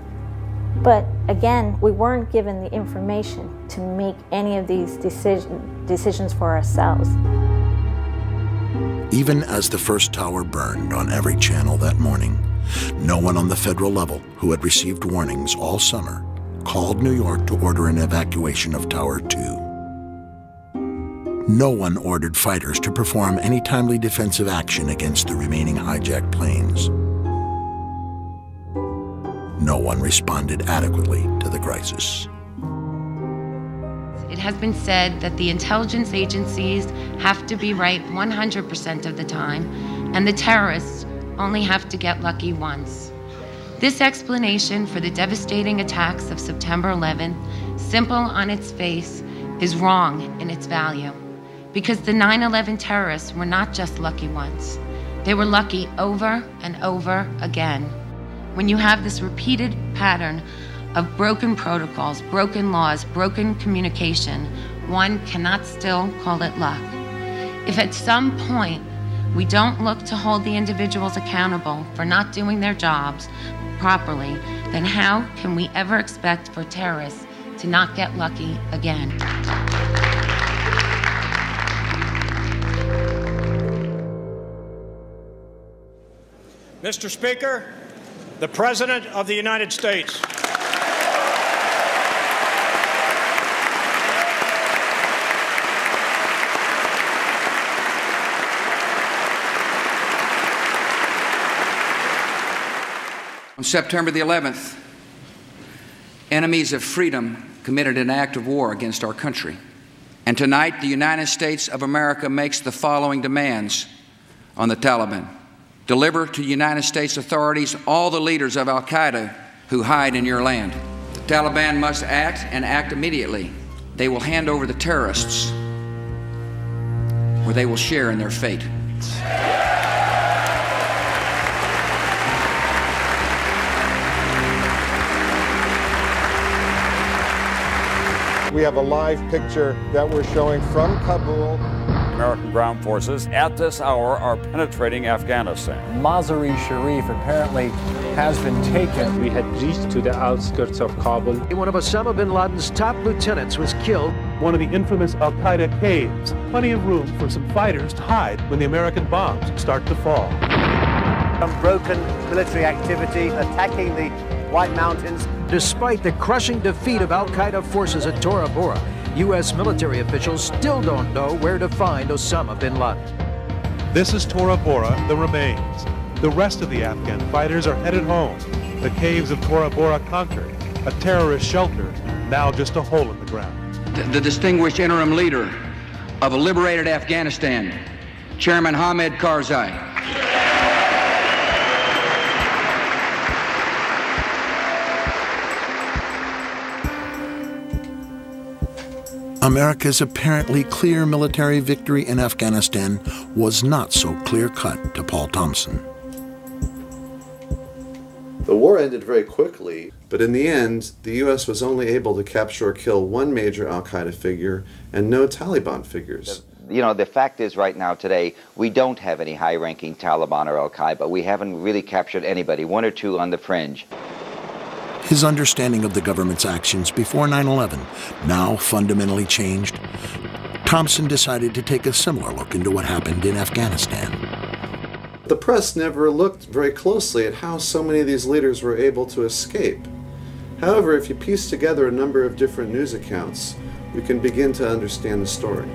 But again, we weren't given the information to make any of these decisions for ourselves. Even as the first tower burned on every channel that morning, no one on the federal level who had received warnings all summer called New York to order an evacuation of Tower 2. No one ordered fighters to perform any timely defensive action against the remaining hijacked planes. No one responded adequately to the crisis. It has been said that the intelligence agencies have to be right 100% of the time, and the terrorists only have to get lucky once. This explanation for the devastating attacks of September 11th, simple on its face, is wrong in its value. Because the 9/11 terrorists were not just lucky once. They were lucky over and over again. When you have this repeated pattern of broken protocols, broken laws, broken communication, one cannot still call it luck. If at some point we don't look to hold the individuals accountable for not doing their jobs properly, then how can we ever expect for terrorists to not get lucky again? Mr. Speaker, the President of the United States. On September the 11th, enemies of freedom committed an act of war against our country. And tonight, the United States of America makes the following demands on the Taliban. Deliver to United States authorities all the leaders of al-Qaeda who hide in your land. The Taliban must act, and act immediately. They will hand over the terrorists, where they will share in their fate. We have a live picture that we're showing from Kabul. American ground forces at this hour are penetrating Afghanistan. Mazar-e-Sharif apparently has been taken. We had reached to the outskirts of Kabul. One of Osama bin Laden's top lieutenants was killed. One of the infamous al-Qaeda caves. Plenty of room for some fighters to hide when the American bombs start to fall. Unbroken military activity attacking the White Mountains. Despite the crushing defeat of al-Qaeda forces at Tora Bora, U.S. military officials still don't know where to find Osama bin Laden. This is Tora Bora, the remains. The rest of the Afghan fighters are headed home. The caves of Tora Bora conquered, a terrorist shelter, now just a hole in the ground. The distinguished interim leader of a liberated Afghanistan, Chairman Hamid Karzai. America's apparently clear military victory in Afghanistan was not so clear-cut to Paul Thompson. The war ended very quickly, but in the end, the U.S. was only able to capture or kill one major al-Qaeda figure and no Taliban figures. You know, the fact is right now today, we don't have any high-ranking Taliban or al-Qaeda, but we haven't really captured anybody, one or two on the fringe. His understanding of the government's actions before 9/11 now fundamentally changed. Thompson decided to take a similar look into what happened in Afghanistan. The press never looked very closely at how so many of these leaders were able to escape. However, if you piece together a number of different news accounts, you can begin to understand the story.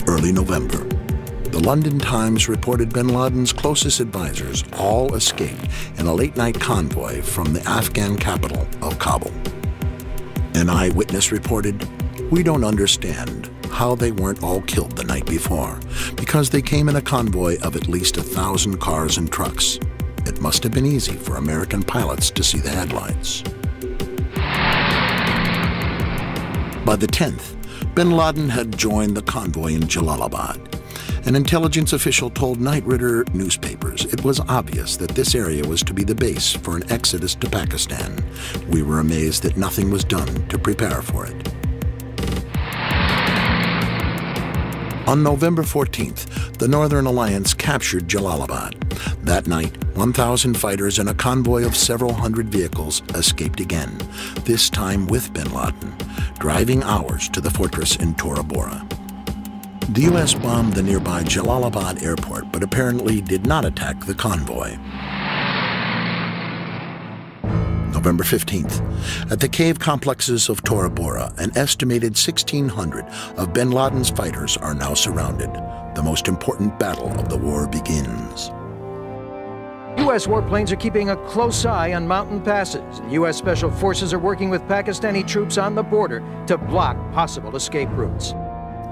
Early November. The London Times reported bin Laden's closest advisors all escaped in a late-night convoy from the Afghan capital of Kabul. An eyewitness reported, "We don't understand how they weren't all killed the night before, because they came in a convoy of at least 1,000 cars and trucks. It must have been easy for American pilots to see the headlights." By the 10th, bin Laden had joined the convoy in Jalalabad. An intelligence official told Night Ritter newspapers it was obvious that this area was to be the base for an exodus to Pakistan. We were amazed that nothing was done to prepare for it. On November 14th, the Northern Alliance captured Jalalabad. That night, 1,000 fighters and a convoy of several hundred vehicles escaped again, this time with bin Laden, driving hours to the fortress in Tora Bora. The U.S. bombed the nearby Jalalabad airport, but apparently did not attack the convoy. November 15th, at the cave complexes of Tora Bora, an estimated 1,600 of bin Laden's fighters are now surrounded. The most important battle of the war begins. U.S. warplanes are keeping a close eye on mountain passes. U.S. Special Forces are working with Pakistani troops on the border to block possible escape routes.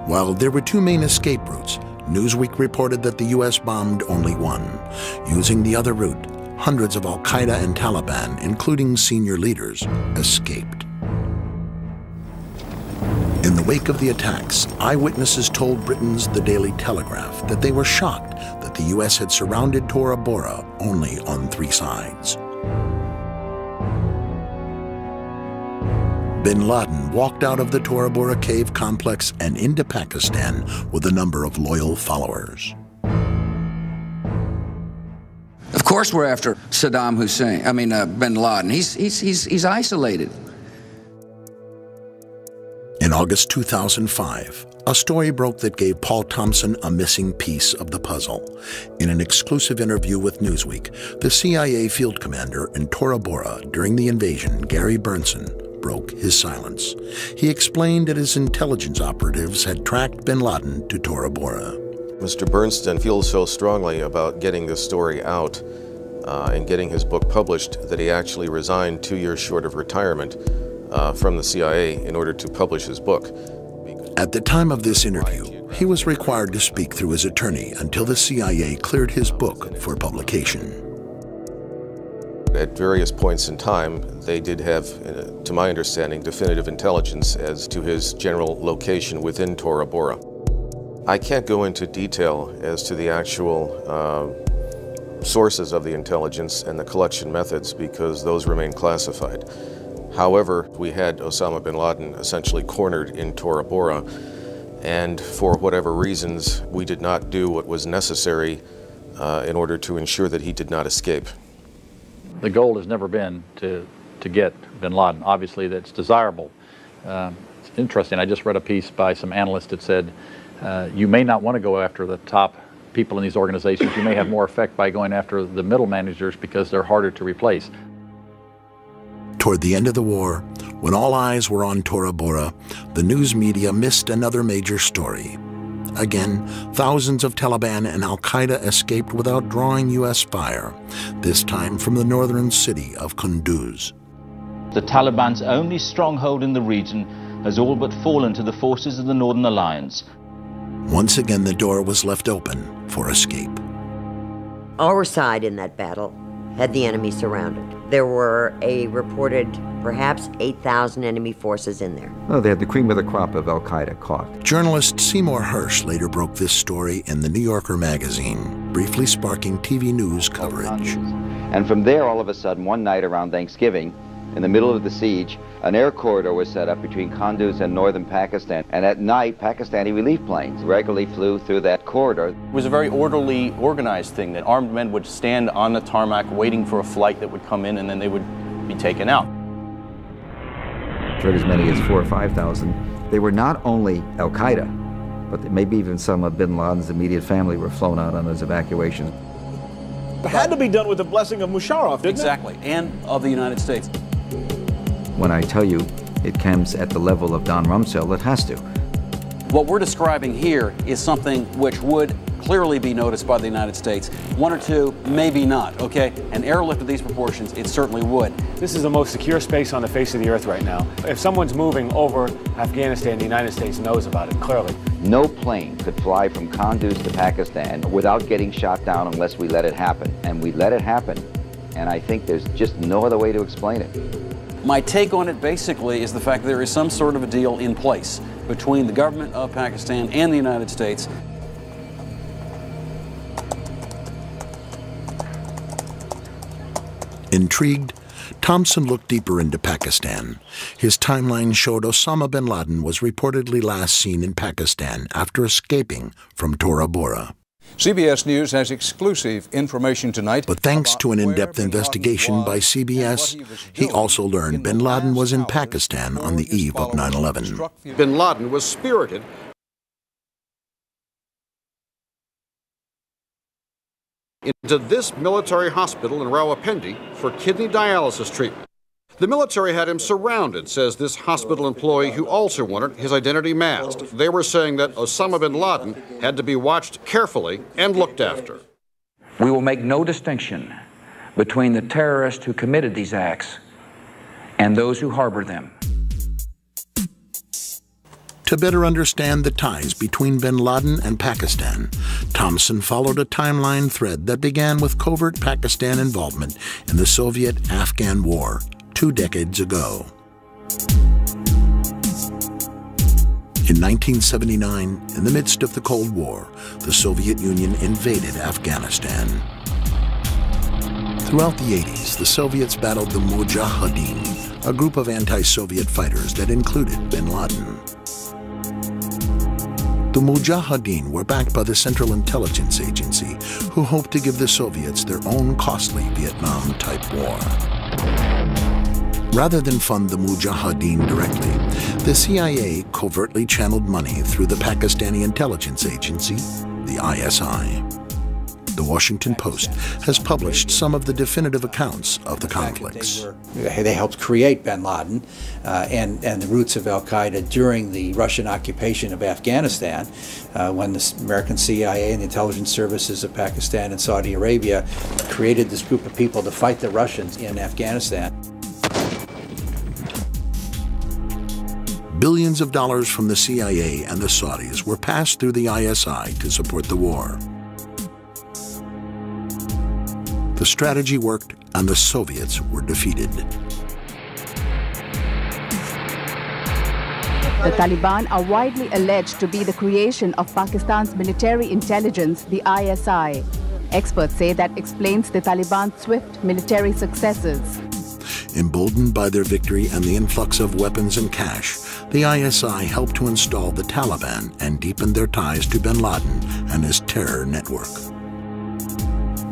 While there were two main escape routes, Newsweek reported that the U.S. bombed only one. Using the other route, hundreds of al-Qaeda and Taliban, including senior leaders, escaped. In the wake of the attacks, eyewitnesses told Britain's The Daily Telegraph that they were shocked that the U.S. had surrounded Tora Bora only on 3 sides. Bin Laden walked out of the Tora Bora cave complex and into Pakistan with a number of loyal followers. Of course we're after Saddam Hussein, bin Laden. He's isolated. In August 2005, a story broke that gave Paul Thompson a missing piece of the puzzle. In an exclusive interview with Newsweek, the CIA field commander in Tora Bora during the invasion, Gary Burnson, broke his silence. He explained that his intelligence operatives had tracked bin Laden to Tora Bora. Mr. Bernstein feels so strongly about getting this story out and getting his book published that he actually resigned 2 years short of retirement from the CIA in order to publish his book. At the time of this interview, he was required to speak through his attorney until the CIA cleared his book for publication. At various points in time, they did have, to my understanding, definitive intelligence as to his general location within Tora Bora. I can't go into detail as to the actual sources of the intelligence and the collection methods because those remain classified. However, we had Osama bin Laden essentially cornered in Tora Bora, and for whatever reasons, we did not do what was necessary in order to ensure that he did not escape. The goal has never been to get bin Laden. Obviously, that's desirable. It's interesting. I just read a piece by some analysts that said you may not want to go after the top people in these organizations. You may have more effect by going after the middle managers because they're harder to replace. Toward the end of the war, when all eyes were on Tora Bora, the news media missed another major story. Again, thousands of Taliban and Al-Qaeda escaped without drawing U.S. fire, this time from the northern city of Kunduz. The Taliban's only stronghold in the region has all but fallen to the forces of the Northern Alliance. Once again, the door was left open for escape. Our side in that battle had the enemy surrounded. There were a reported perhaps 8,000 enemy forces in there. Oh, they had the cream of the crop of Al-Qaeda caught. Journalist Seymour Hersh later broke this story in the New Yorker magazine, briefly sparking TV news coverage. And from there, all of a sudden, one night around Thanksgiving, in the middle of the siege, an air corridor was set up between Kunduz and northern Pakistan. And at night, Pakistani relief planes regularly flew through that corridor. It was a very orderly, organized thing that armed men would stand on the tarmac waiting for a flight that would come in, and then they would be taken out. For as many as 4,000 or 5,000, they were not only Al-Qaeda, but maybe even some of bin Laden's immediate family were flown out on those evacuations. It had to be done with the blessing of Musharraf, didn't it? Exactly, and of the United States. When I tell you it comes at the level of Don Rumsfeld, it has to. What we're describing here is something which would clearly be noticed by the United States. One or two, maybe not, okay? An airlift of these proportions, it certainly would. This is the most secure space on the face of the earth right now. If someone's moving over Afghanistan, the United States knows about it, clearly. No plane could fly from Kunduz to Pakistan without getting shot down unless we let it happen. And we let it happen, and I think there's just no other way to explain it. My take on it basically is the fact that there is some sort of a deal in place between the government of Pakistan and the United States. Intrigued, Thompson looked deeper into Pakistan. His timeline showed Osama bin Laden was reportedly last seen in Pakistan after escaping from Tora Bora. CBS News has exclusive information tonight. But thanks to an in-depth investigation by CBS, he also learned bin Laden was in Pakistan on the eve of 9/11. Bin Laden was spirited into this military hospital in Rawalpindi for kidney dialysis treatment. The military had him surrounded, says this hospital employee who also wanted his identity masked. They were saying that Osama bin Laden had to be watched carefully and looked after. We will make no distinction between the terrorists who committed these acts and those who harbor them. To better understand the ties between bin Laden and Pakistan, Thompson followed a timeline thread that began with covert Pakistan involvement in the Soviet-Afghan War 2 decades ago. In 1979, in the midst of the Cold War, the Soviet Union invaded Afghanistan. Throughout the 80s, the Soviets battled the Mujahideen, a group of anti-Soviet fighters that included bin Laden. The Mujahideen were backed by the Central Intelligence Agency, who hoped to give the Soviets their own costly Vietnam-type war. Rather than fund the Mujahideen directly, the CIA covertly channeled money through the Pakistani intelligence agency, the ISI. The Washington Post has published some of the definitive accounts of the conflicts. They helped create bin Laden and the roots of al-Qaeda during the Russian occupation of Afghanistan, when the American CIA and the intelligence services of Pakistan and Saudi Arabia created this group of people to fight the Russians in Afghanistan. Billions of dollars from the CIA and the Saudis were passed through the ISI to support the war. The strategy worked, and the Soviets were defeated. The Taliban are widely alleged to be the creation of Pakistan's military intelligence, the ISI. Experts say that explains the Taliban's swift military successes. Emboldened by their victory and the influx of weapons and cash, the ISI helped to install the Taliban and deepen their ties to bin Laden and his terror network.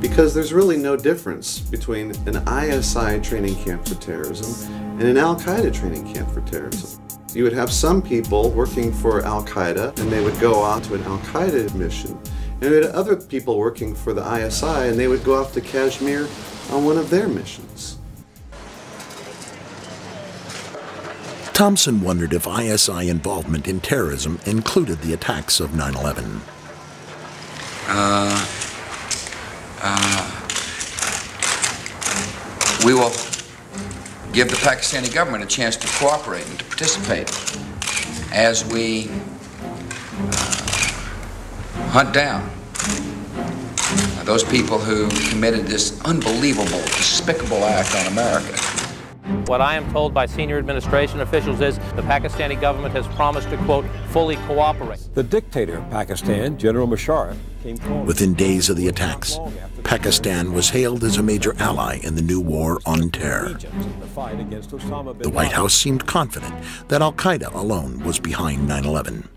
Because there's really no difference between an ISI training camp for terrorism and an Al-Qaeda training camp for terrorism. You would have some people working for Al-Qaeda, and they would go out to an Al-Qaeda mission, and you had other people working for the ISI, and they would go off to Kashmir on one of their missions. Thompson wondered if ISI involvement in terrorism included the attacks of 9/11. We will give the Pakistani government a chance to cooperate and to participate as we hunt down those people who committed this unbelievable, despicable act on America. What I am told by senior administration officials is the Pakistani government has promised to, quote, fully cooperate. The dictator of Pakistan, General Musharraf, came forward. Within days of the attacks, Pakistan was hailed as a major ally in the new war on terror. The White House seemed confident that al-Qaeda alone was behind 9/11.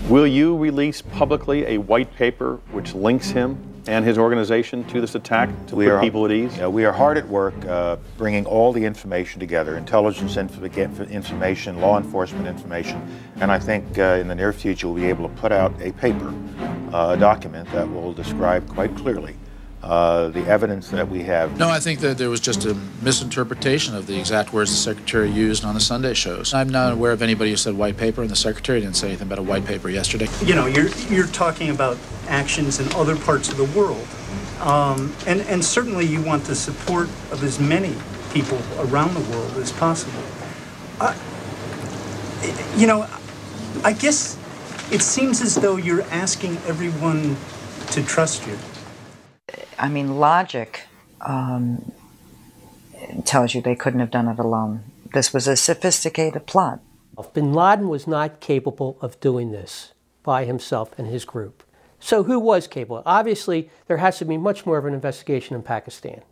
Will you release publicly a white paper which links him and his organization to this attack to put people at ease? We are hard at work bringing all the information together, intelligence information, law enforcement information, and I think in the near future we'll be able to put out a paper, a document that will describe quite clearly the evidence that we have. No, I think that there was just a misinterpretation of the exact words the Secretary used on the Sunday shows. I'm not aware of anybody who said white paper, and the Secretary didn't say anything about a white paper yesterday. You know, you're talking about actions in other parts of the world, and certainly you want the support of as many people around the world as possible. You know, I guess it seems as though you're asking everyone to trust you. I mean, logic tells you they couldn't have done it alone. This was a sophisticated plot. Bin Laden was not capable of doing this by himself and his group. So who was capable? Obviously, there has to be much more of an investigation in Pakistan.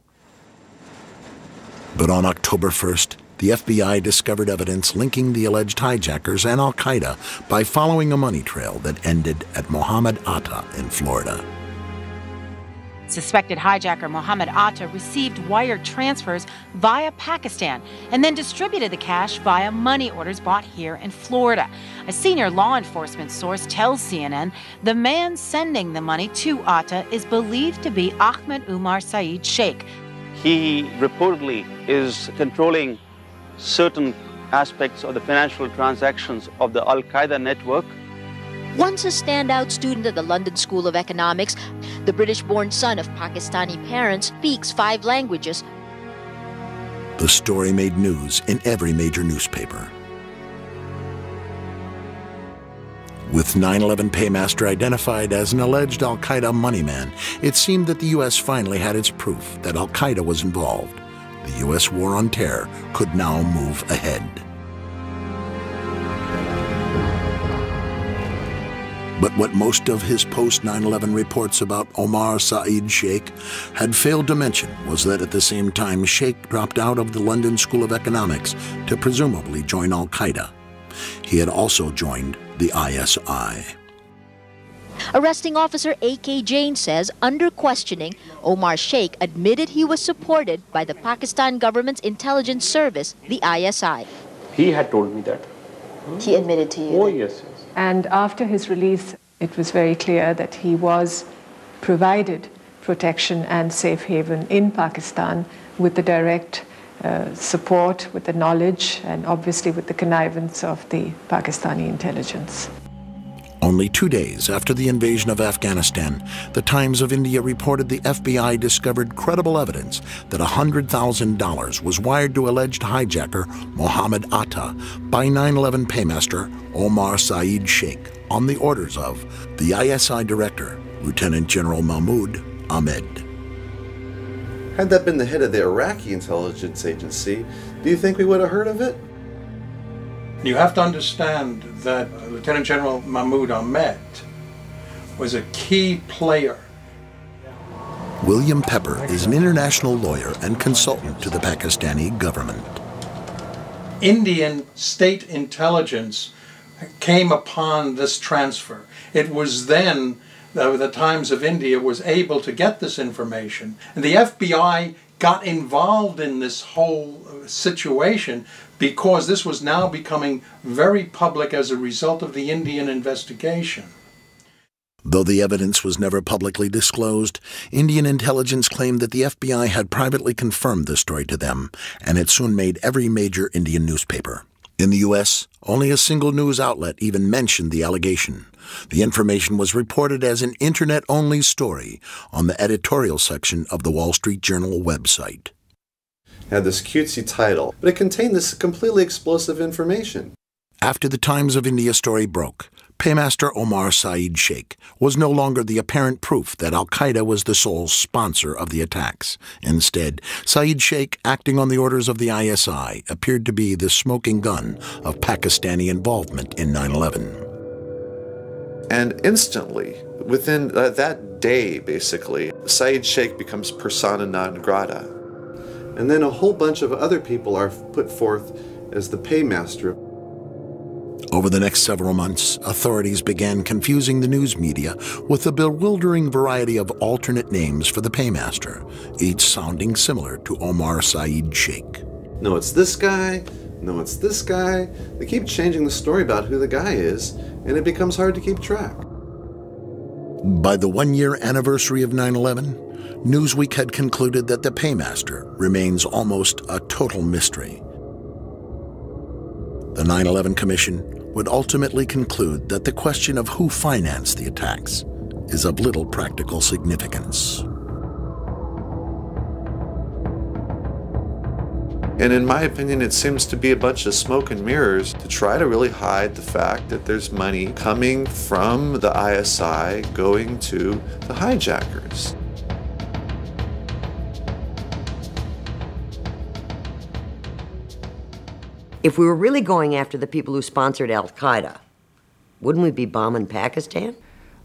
But on October 1st, the FBI discovered evidence linking the alleged hijackers and al-Qaeda by following a money trail that ended at Mohammed Atta in Florida. Suspected hijacker Mohammed Atta received wire transfers via Pakistan and then distributed the cash via money orders bought here in Florida. A senior law enforcement source tells CNN the man sending the money to Atta is believed to be Ahmed Umar Saeed Sheikh. He reportedly is controlling certain aspects of the financial transactions of the Al-Qaeda network. Once a standout student at the London School of Economics, the British-born son of Pakistani parents speaks 5 languages. The story made news in every major newspaper. With 9/11 paymaster identified as an alleged al-Qaeda moneyman, it seemed that the U.S. finally had its proof that al-Qaeda was involved. The U.S. war on terror could now move ahead. But what most of his post-9/11 reports about Omar Saeed Sheikh had failed to mention was that at the same time Sheikh dropped out of the London School of Economics to presumably join al-Qaeda. He had also joined the ISI. Arresting officer A.K. Jain says, under questioning, Omar Sheikh admitted he was supported by the Pakistan government's intelligence service, the ISI. He had told me that. He admitted to you? Oh, yes, yes. And after his release, it was very clear that he was provided protection and safe haven in Pakistan with the direct support, with the knowledge, and obviously with the connivance of the Pakistani intelligence. Only 2 days after the invasion of Afghanistan, the Times of India reported the FBI discovered credible evidence that $100,000 was wired to alleged hijacker Mohammed Atta by 9/11 paymaster Omar Saeed Sheikh on the orders of the ISI director, Lieutenant General Mahmoud Ahmed. Had that been the head of the Iraqi intelligence agency, do you think we would have heard of it? You have to understand that Lieutenant General Mahmoud Ahmed was a key player. William Pepper is an international lawyer and consultant to the Pakistani government. Indian state intelligence came upon this transfer. It was then that the Times of India was able to get this information, and the FBI got involved in this whole situation because this was now becoming very public as a result of the Indian investigation. Though the evidence was never publicly disclosed, Indian intelligence claimed that the FBI had privately confirmed the story to them, and it soon made every major Indian newspaper. In the U.S., only a single news outlet even mentioned the allegation. The information was reported as an Internet-only story on the editorial section of the Wall Street Journal website. It had this cutesy title, but it contained this completely explosive information. After the Times of India story broke, Paymaster Omar Saeed Sheikh was no longer the apparent proof that al-Qaeda was the sole sponsor of the attacks. Instead, Saeed Sheikh, acting on the orders of the ISI, appeared to be the smoking gun of Pakistani involvement in 9/11. And instantly, within that day, basically, Saeed Sheikh becomes persona non grata. And then a whole bunch of other people are put forth as the paymaster. Over the next several months, authorities began confusing the news media with a bewildering variety of alternate names for the paymaster, each sounding similar to Omar Saeed Sheikh. No, it's this guy. No, it's this guy. They keep changing the story about who the guy is, and it becomes hard to keep track. By the one-year anniversary of 9/11, Newsweek had concluded that the paymaster remains almost a total mystery. The 9/11 Commission would ultimately conclude that the question of who financed the attacks is of little practical significance. And in my opinion, it seems to be a bunch of smoke and mirrors to try to really hide the fact that there's money coming from the ISI going to the hijackers. If we were really going after the people who sponsored al-Qaeda, wouldn't we be bombing Pakistan?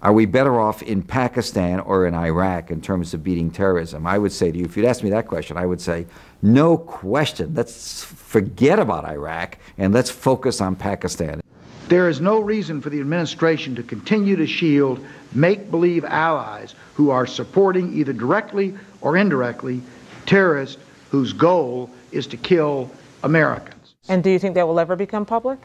Are we better off in Pakistan or in Iraq in terms of beating terrorism? I would say to you, if you'd asked me that question, I would say, no question. Let's forget about Iraq and let's focus on Pakistan. There is no reason for the administration to continue to shield make-believe allies who are supporting, either directly or indirectly, terrorists whose goal is to kill Americans. And do you think that will ever become public?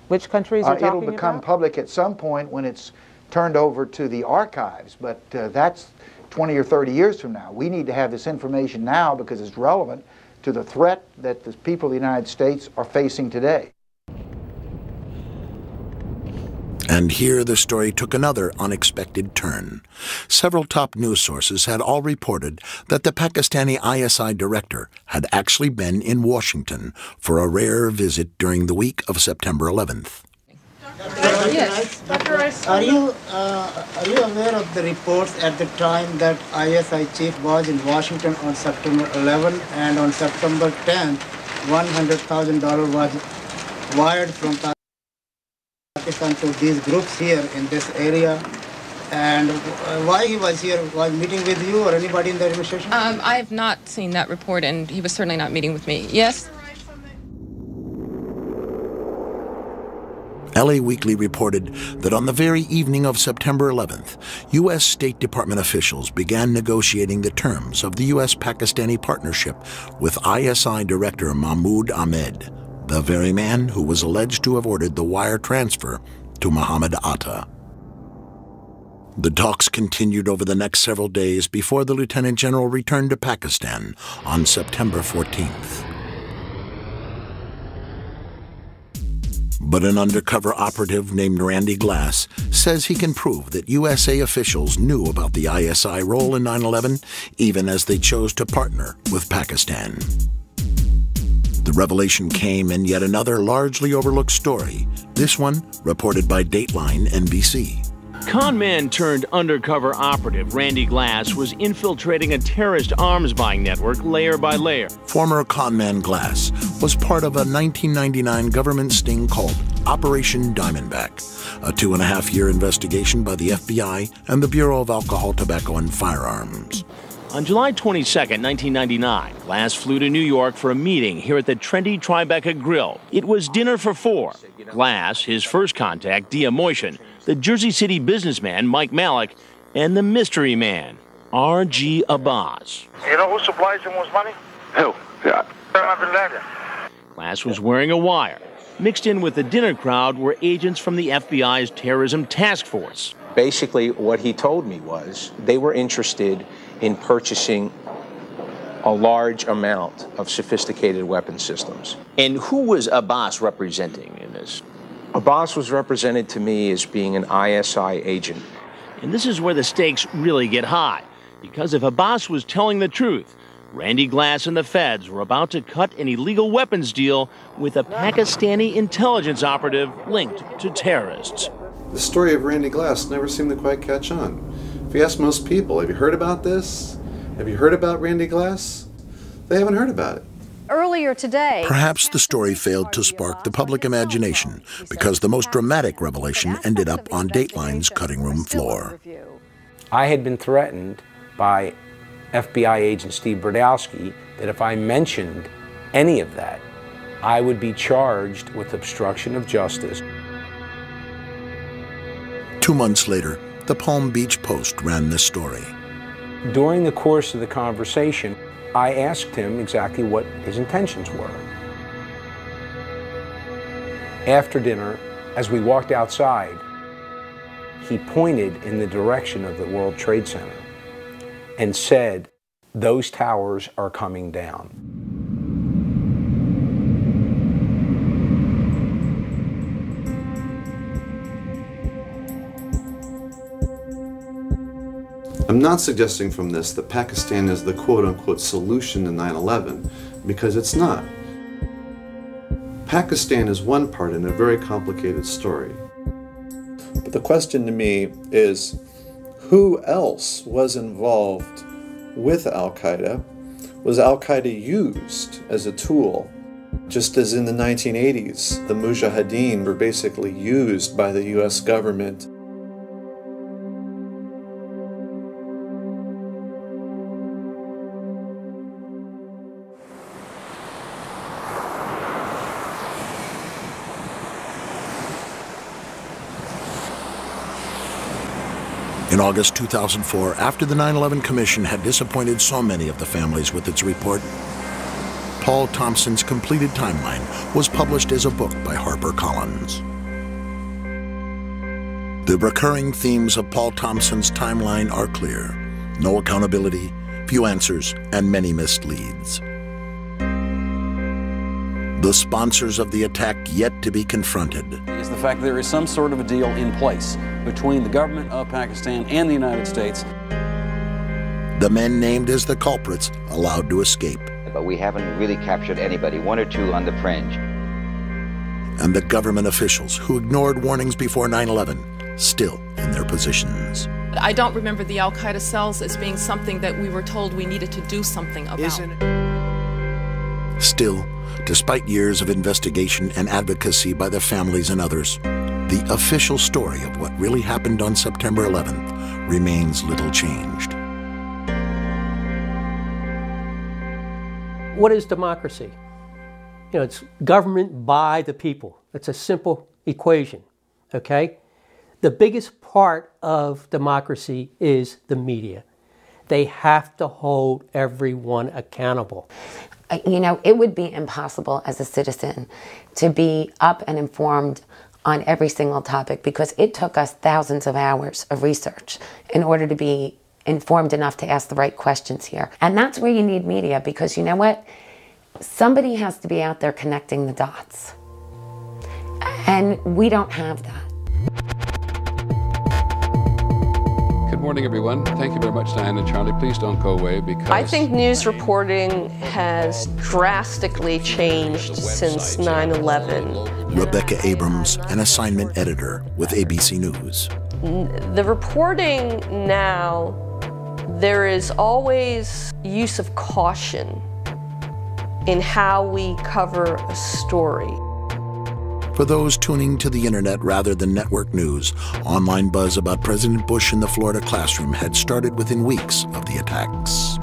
Which countries are talking about? It'll become public at some point when it's turned over to the archives, but that's 20 or 30 years from now. We need to have this information now because it's relevant to the threat that the people of the United States are facing today. And here the story took another unexpected turn. Several top news sources had all reported that the Pakistani ISI director had actually been in Washington for a rare visit during the week of September 11th. Yes. Are you aware of the reports at the time that ISI chief was in Washington on September 11 and on September 10th, $100,000 was wired from Pakistan to these groups here in this area? And why he was here? Was meeting with you or anybody in the administration? I have not seen that report, and he was certainly not meeting with me. Yes? LA Weekly reported that on the very evening of September 11th, U.S. State Department officials began negotiating the terms of the U.S.-Pakistani partnership with ISI Director Mahmoud Ahmed, the very man who was alleged to have ordered the wire transfer to Mohammed Atta. The talks continued over the next several days before the Lieutenant General returned to Pakistan on September 14th. But an undercover operative named Randy Glass says he can prove that USA officials knew about the ISI role in 9/11, even as they chose to partner with Pakistan. The revelation came in yet another largely overlooked story, this one reported by Dateline NBC. Con man turned undercover operative Randy Glass was infiltrating a terrorist arms buying network layer by layer. Former conman Glass was part of a 1999 government sting called Operation Diamondback, a 2.5-year investigation by the FBI and the Bureau of Alcohol, Tobacco, and Firearms. On July 22, 1999, Glass flew to New York for a meeting here at the trendy Tribeca Grill. It was dinner for 4. Glass, his first contact, Dia Moishan, the Jersey City businessman Mike Malik, and the mystery man, R.G. Abbas. You know who supplies him with money? Who? Osama bin Laden. Glass was wearing a wire. Mixed in with the dinner crowd were agents from the FBI's terrorism task force. Basically, what he told me was they were interested in purchasing a large amount of sophisticated weapon systems. And who was Abbas representing in this? Abbas was represented to me as being an ISI agent. And this is where the stakes really get high, because if Abbas was telling the truth, Randy Glass and the feds were about to cut an illegal weapons deal with a Pakistani intelligence operative linked to terrorists. The story of Randy Glass never seemed to quite catch on. If you ask most people, have you heard about this? Have you heard about Randy Glass? They haven't heard about it. Earlier today, perhaps the story failed to spark the public imagination because the most dramatic revelation ended up on Dateline's cutting room floor. I had been threatened by FBI agent Steve Brodowski that if I mentioned any of that, I would be charged with obstruction of justice. 2 months later, the Palm Beach Post ran this story. During the course of the conversation, I asked him exactly what his intentions were. After dinner, as we walked outside, he pointed in the direction of the World Trade Center and said, "Those towers are coming down." I'm not suggesting from this that Pakistan is the quote-unquote solution to 9/11, because it's not. Pakistan is one part in a very complicated story. But the question to me is, who else was involved with Al-Qaeda? Was Al-Qaeda used as a tool? Just as in the 1980s, the Mujahideen were basically used by the US government. In August 2004, after the 9/11 Commission had disappointed so many of the families with its report, Paul Thompson's completed timeline was published as a book by HarperCollins. The recurring themes of Paul Thompson's timeline are clear: no accountability, few answers, and many missed leads. The sponsors of the attack yet to be confronted. Is the fact there is some sort of a deal in place between the government of Pakistan and the United States. The men named as the culprits allowed to escape. But we haven't really captured anybody, 1 or 2 on the fringe. And the government officials who ignored warnings before 9/11, still in their positions. I don't remember the Al-Qaeda cells as being something that we were told we needed to do something about. Still, despite years of investigation and advocacy by the families and others, the official story of what really happened on September 11th remains little changed. What is democracy? You know, it's government by the people. It's a simple equation, okay? The biggest part of democracy is the media. They have to hold everyone accountable. You know, it would be impossible as a citizen to be up and informed on every single topic because it took us thousands of hours of research in order to be informed enough to ask the right questions here. And that's where you need media, because you know what? Somebody has to be out there connecting the dots. And we don't have that. Good morning, everyone. Thank you very much, Diane and Charlie. Please don't go away because... I think news reporting has drastically changed since 9/11. Rebecca Abrams, an assignment editor with ABC News. The reporting now, there is always use of caution in how we cover a story. For those tuning to the internet rather than network news, online buzz about President Bush in the Florida classroom had started within weeks of the attacks.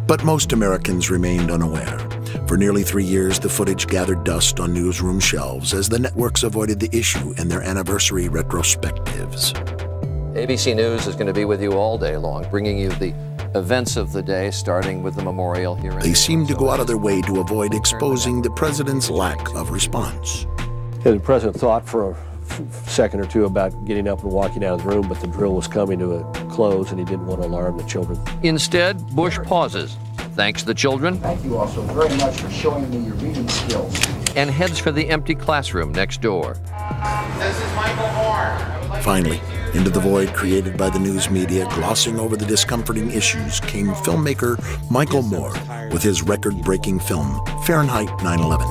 But most Americans remained unaware. For nearly 3 years, the footage gathered dust on newsroom shelves as the networks avoided the issue in their anniversary retrospectives. ABC News is going to be with you all day long, bringing you the events of the day, starting with the memorial here. They seemed to go out of their way to avoid exposing the president's lack of response. The president thought for a second or two about getting up and walking out of the room, but the drill was coming to a close and he didn't want to alarm the children. Instead, Bush pauses, thanks the children. Thank you all so very much for showing me your reading skills. And heads for the empty classroom next door. This is Michael Moore. Finally, into the void created by the news media glossing over the discomforting issues came filmmaker Michael Moore with his record-breaking film, Fahrenheit 9/11.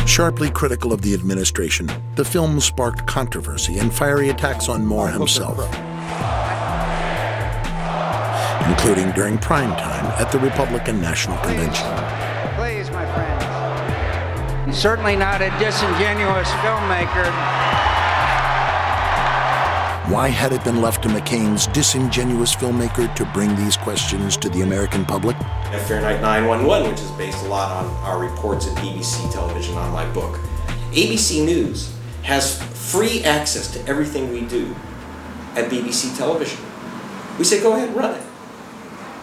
Sharply critical of the administration, the film sparked controversy and fiery attacks on Moore himself, including during prime time at the Republican National Convention. Please, my friends. He's certainly not a disingenuous filmmaker. Why had it been left to McCain's disingenuous filmmaker to bring these questions to the American public? Fahrenheit 9/11, which is based a lot on our reports at BBC Television on my book. ABC News has free access to everything we do at BBC Television. We say, go ahead, run it.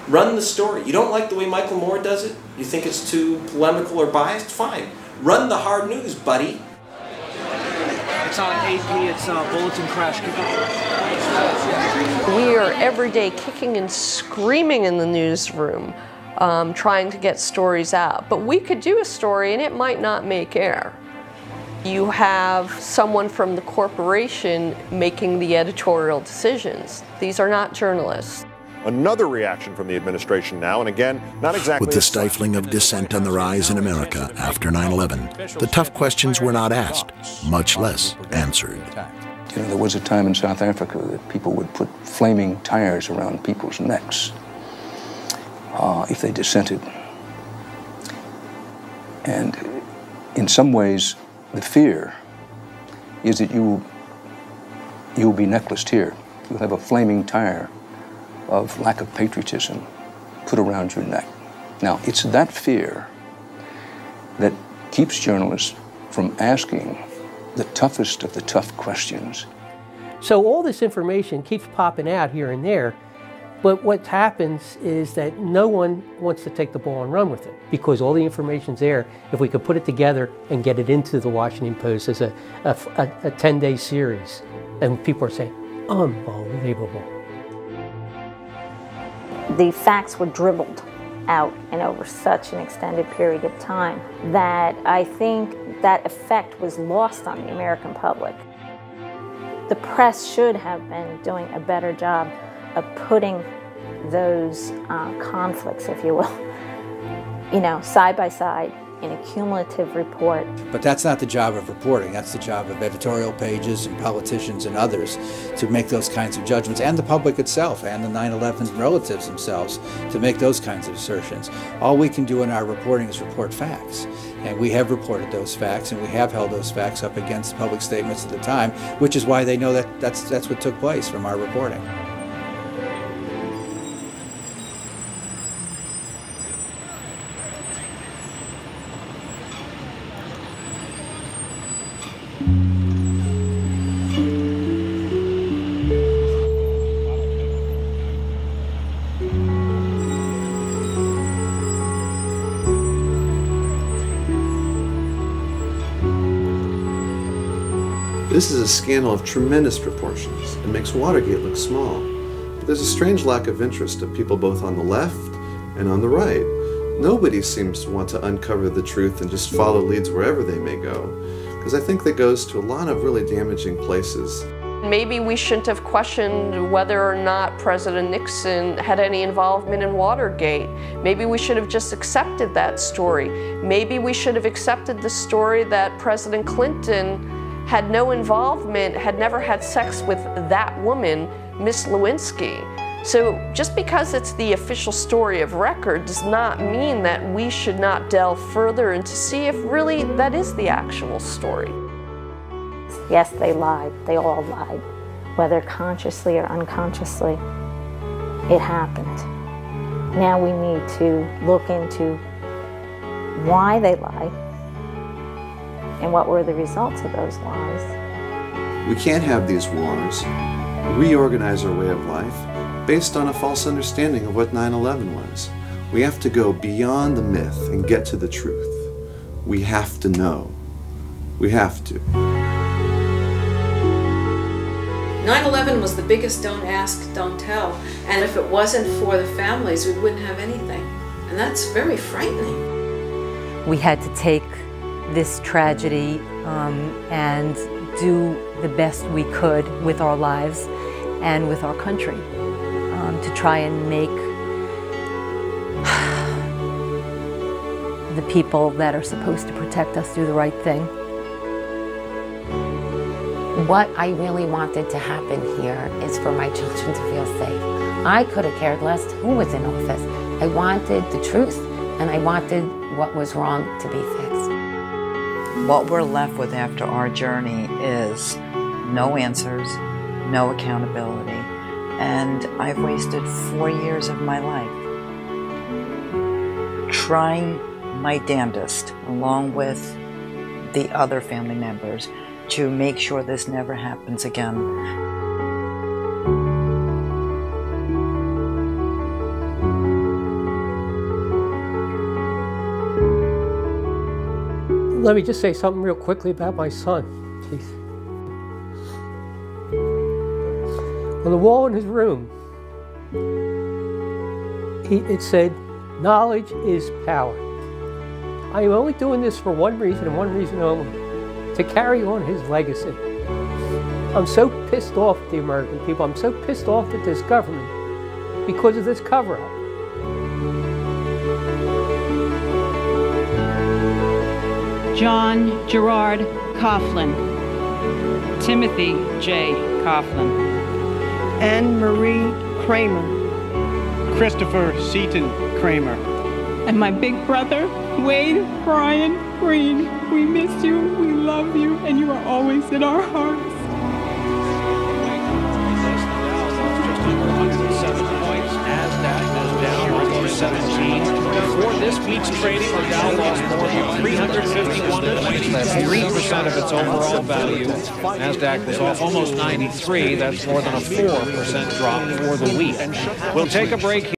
Run the story. You don't like the way Michael Moore does it? You think it's too polemical or biased? Fine. Run the hard news, buddy. It's on AP, it's Bulletin Crash. We are every day kicking and screaming in the newsroom, trying to get stories out. But we could do a story and it might not make air. You have someone from the corporation making the editorial decisions. These are not journalists. Another reaction from the administration now, and again, not exactly... With the stifling of dissent on the rise in America after 9/11, the tough questions were not asked, much less answered. You know, there was a time in South Africa that people would put flaming tires around people's necks if they dissented. And in some ways, the fear is that you'll be necklaced here. You'll have a flaming tire of lack of patriotism put around your neck. Now, it's that fear that keeps journalists from asking the toughest of the tough questions. So all this information keeps popping out here and there, but what happens is that no one wants to take the ball and run with it because all the information's there. If we could put it together and get it into the Washington Post as a 10-day series, and people are saying, unbelievable. The facts were dribbled out and over such an extended period of time that I think that effect was lost on the American public. The press should have been doing a better job of putting those conflicts, if you will, side by side in a cumulative report. But that's not the job of reporting. That's the job of editorial pages and politicians and others to make those kinds of judgments, and the public itself and the 9/11 relatives themselves to make those kinds of assertions. All we can do in our reporting is report facts. And we have reported those facts, and we have held those facts up against public statements at the time, which is why they know that that's what took place from our reporting. This is a scandal of tremendous proportions. It makes Watergate look small. But there's a strange lack of interest of people both on the left and on the right. Nobody seems to want to uncover the truth and just follow leads wherever they may go, because I think that goes to a lot of really damaging places. Maybe we shouldn't have questioned whether or not President Nixon had any involvement in Watergate. Maybe we should have just accepted that story. Maybe we should have accepted the story that President Clinton had no involvement, had never had sex with that woman, Miss Lewinsky. So just because it's the official story of record does not mean that we should not delve further and to see if really that is the actual story. Yes, they lied. They all lied. Whether consciously or unconsciously, it happened. Now we need to look into why they lied and what were the results of those lies. We can't have these wars, reorganize our way of life based on a false understanding of what 9/11 was. We have to go beyond the myth and get to the truth. We have to know. We have to. 9/11 was the biggest don't ask, don't tell. And if it wasn't for the families, we wouldn't have anything. And that's very frightening. We had to take this tragedy and do the best we could with our lives and with our country to try and make the people that are supposed to protect us do the right thing. What I really wanted to happen here is for my children to feel safe. I could have cared less who was in office. I wanted the truth, and I wanted what was wrong to be fixed. What we're left with after our journey is no answers, no accountability, and I've wasted 4 years of my life trying my damnedest, along with the other family members, to make sure this never happens again. Let me just say something real quickly about my son, please. On the wall in his room, it said, "Knowledge is power." I am only doing this for one reason and one reason only, to carry on his legacy. I'm so pissed off at the American people. I'm so pissed off at this government because of this cover-up. John Gerard Coughlin. Timothy J. Coughlin. Anne Marie Kramer. Christopher Seaton Kramer. And my big brother, Wade Brian Green. We miss you, we love you, and you are always in our hearts. For this week's trading, the Dow lost more than 351 points. That's 3% of its overall value. NASDAQ was off almost 93. That's more than a 4% drop for the week. We'll take a break here.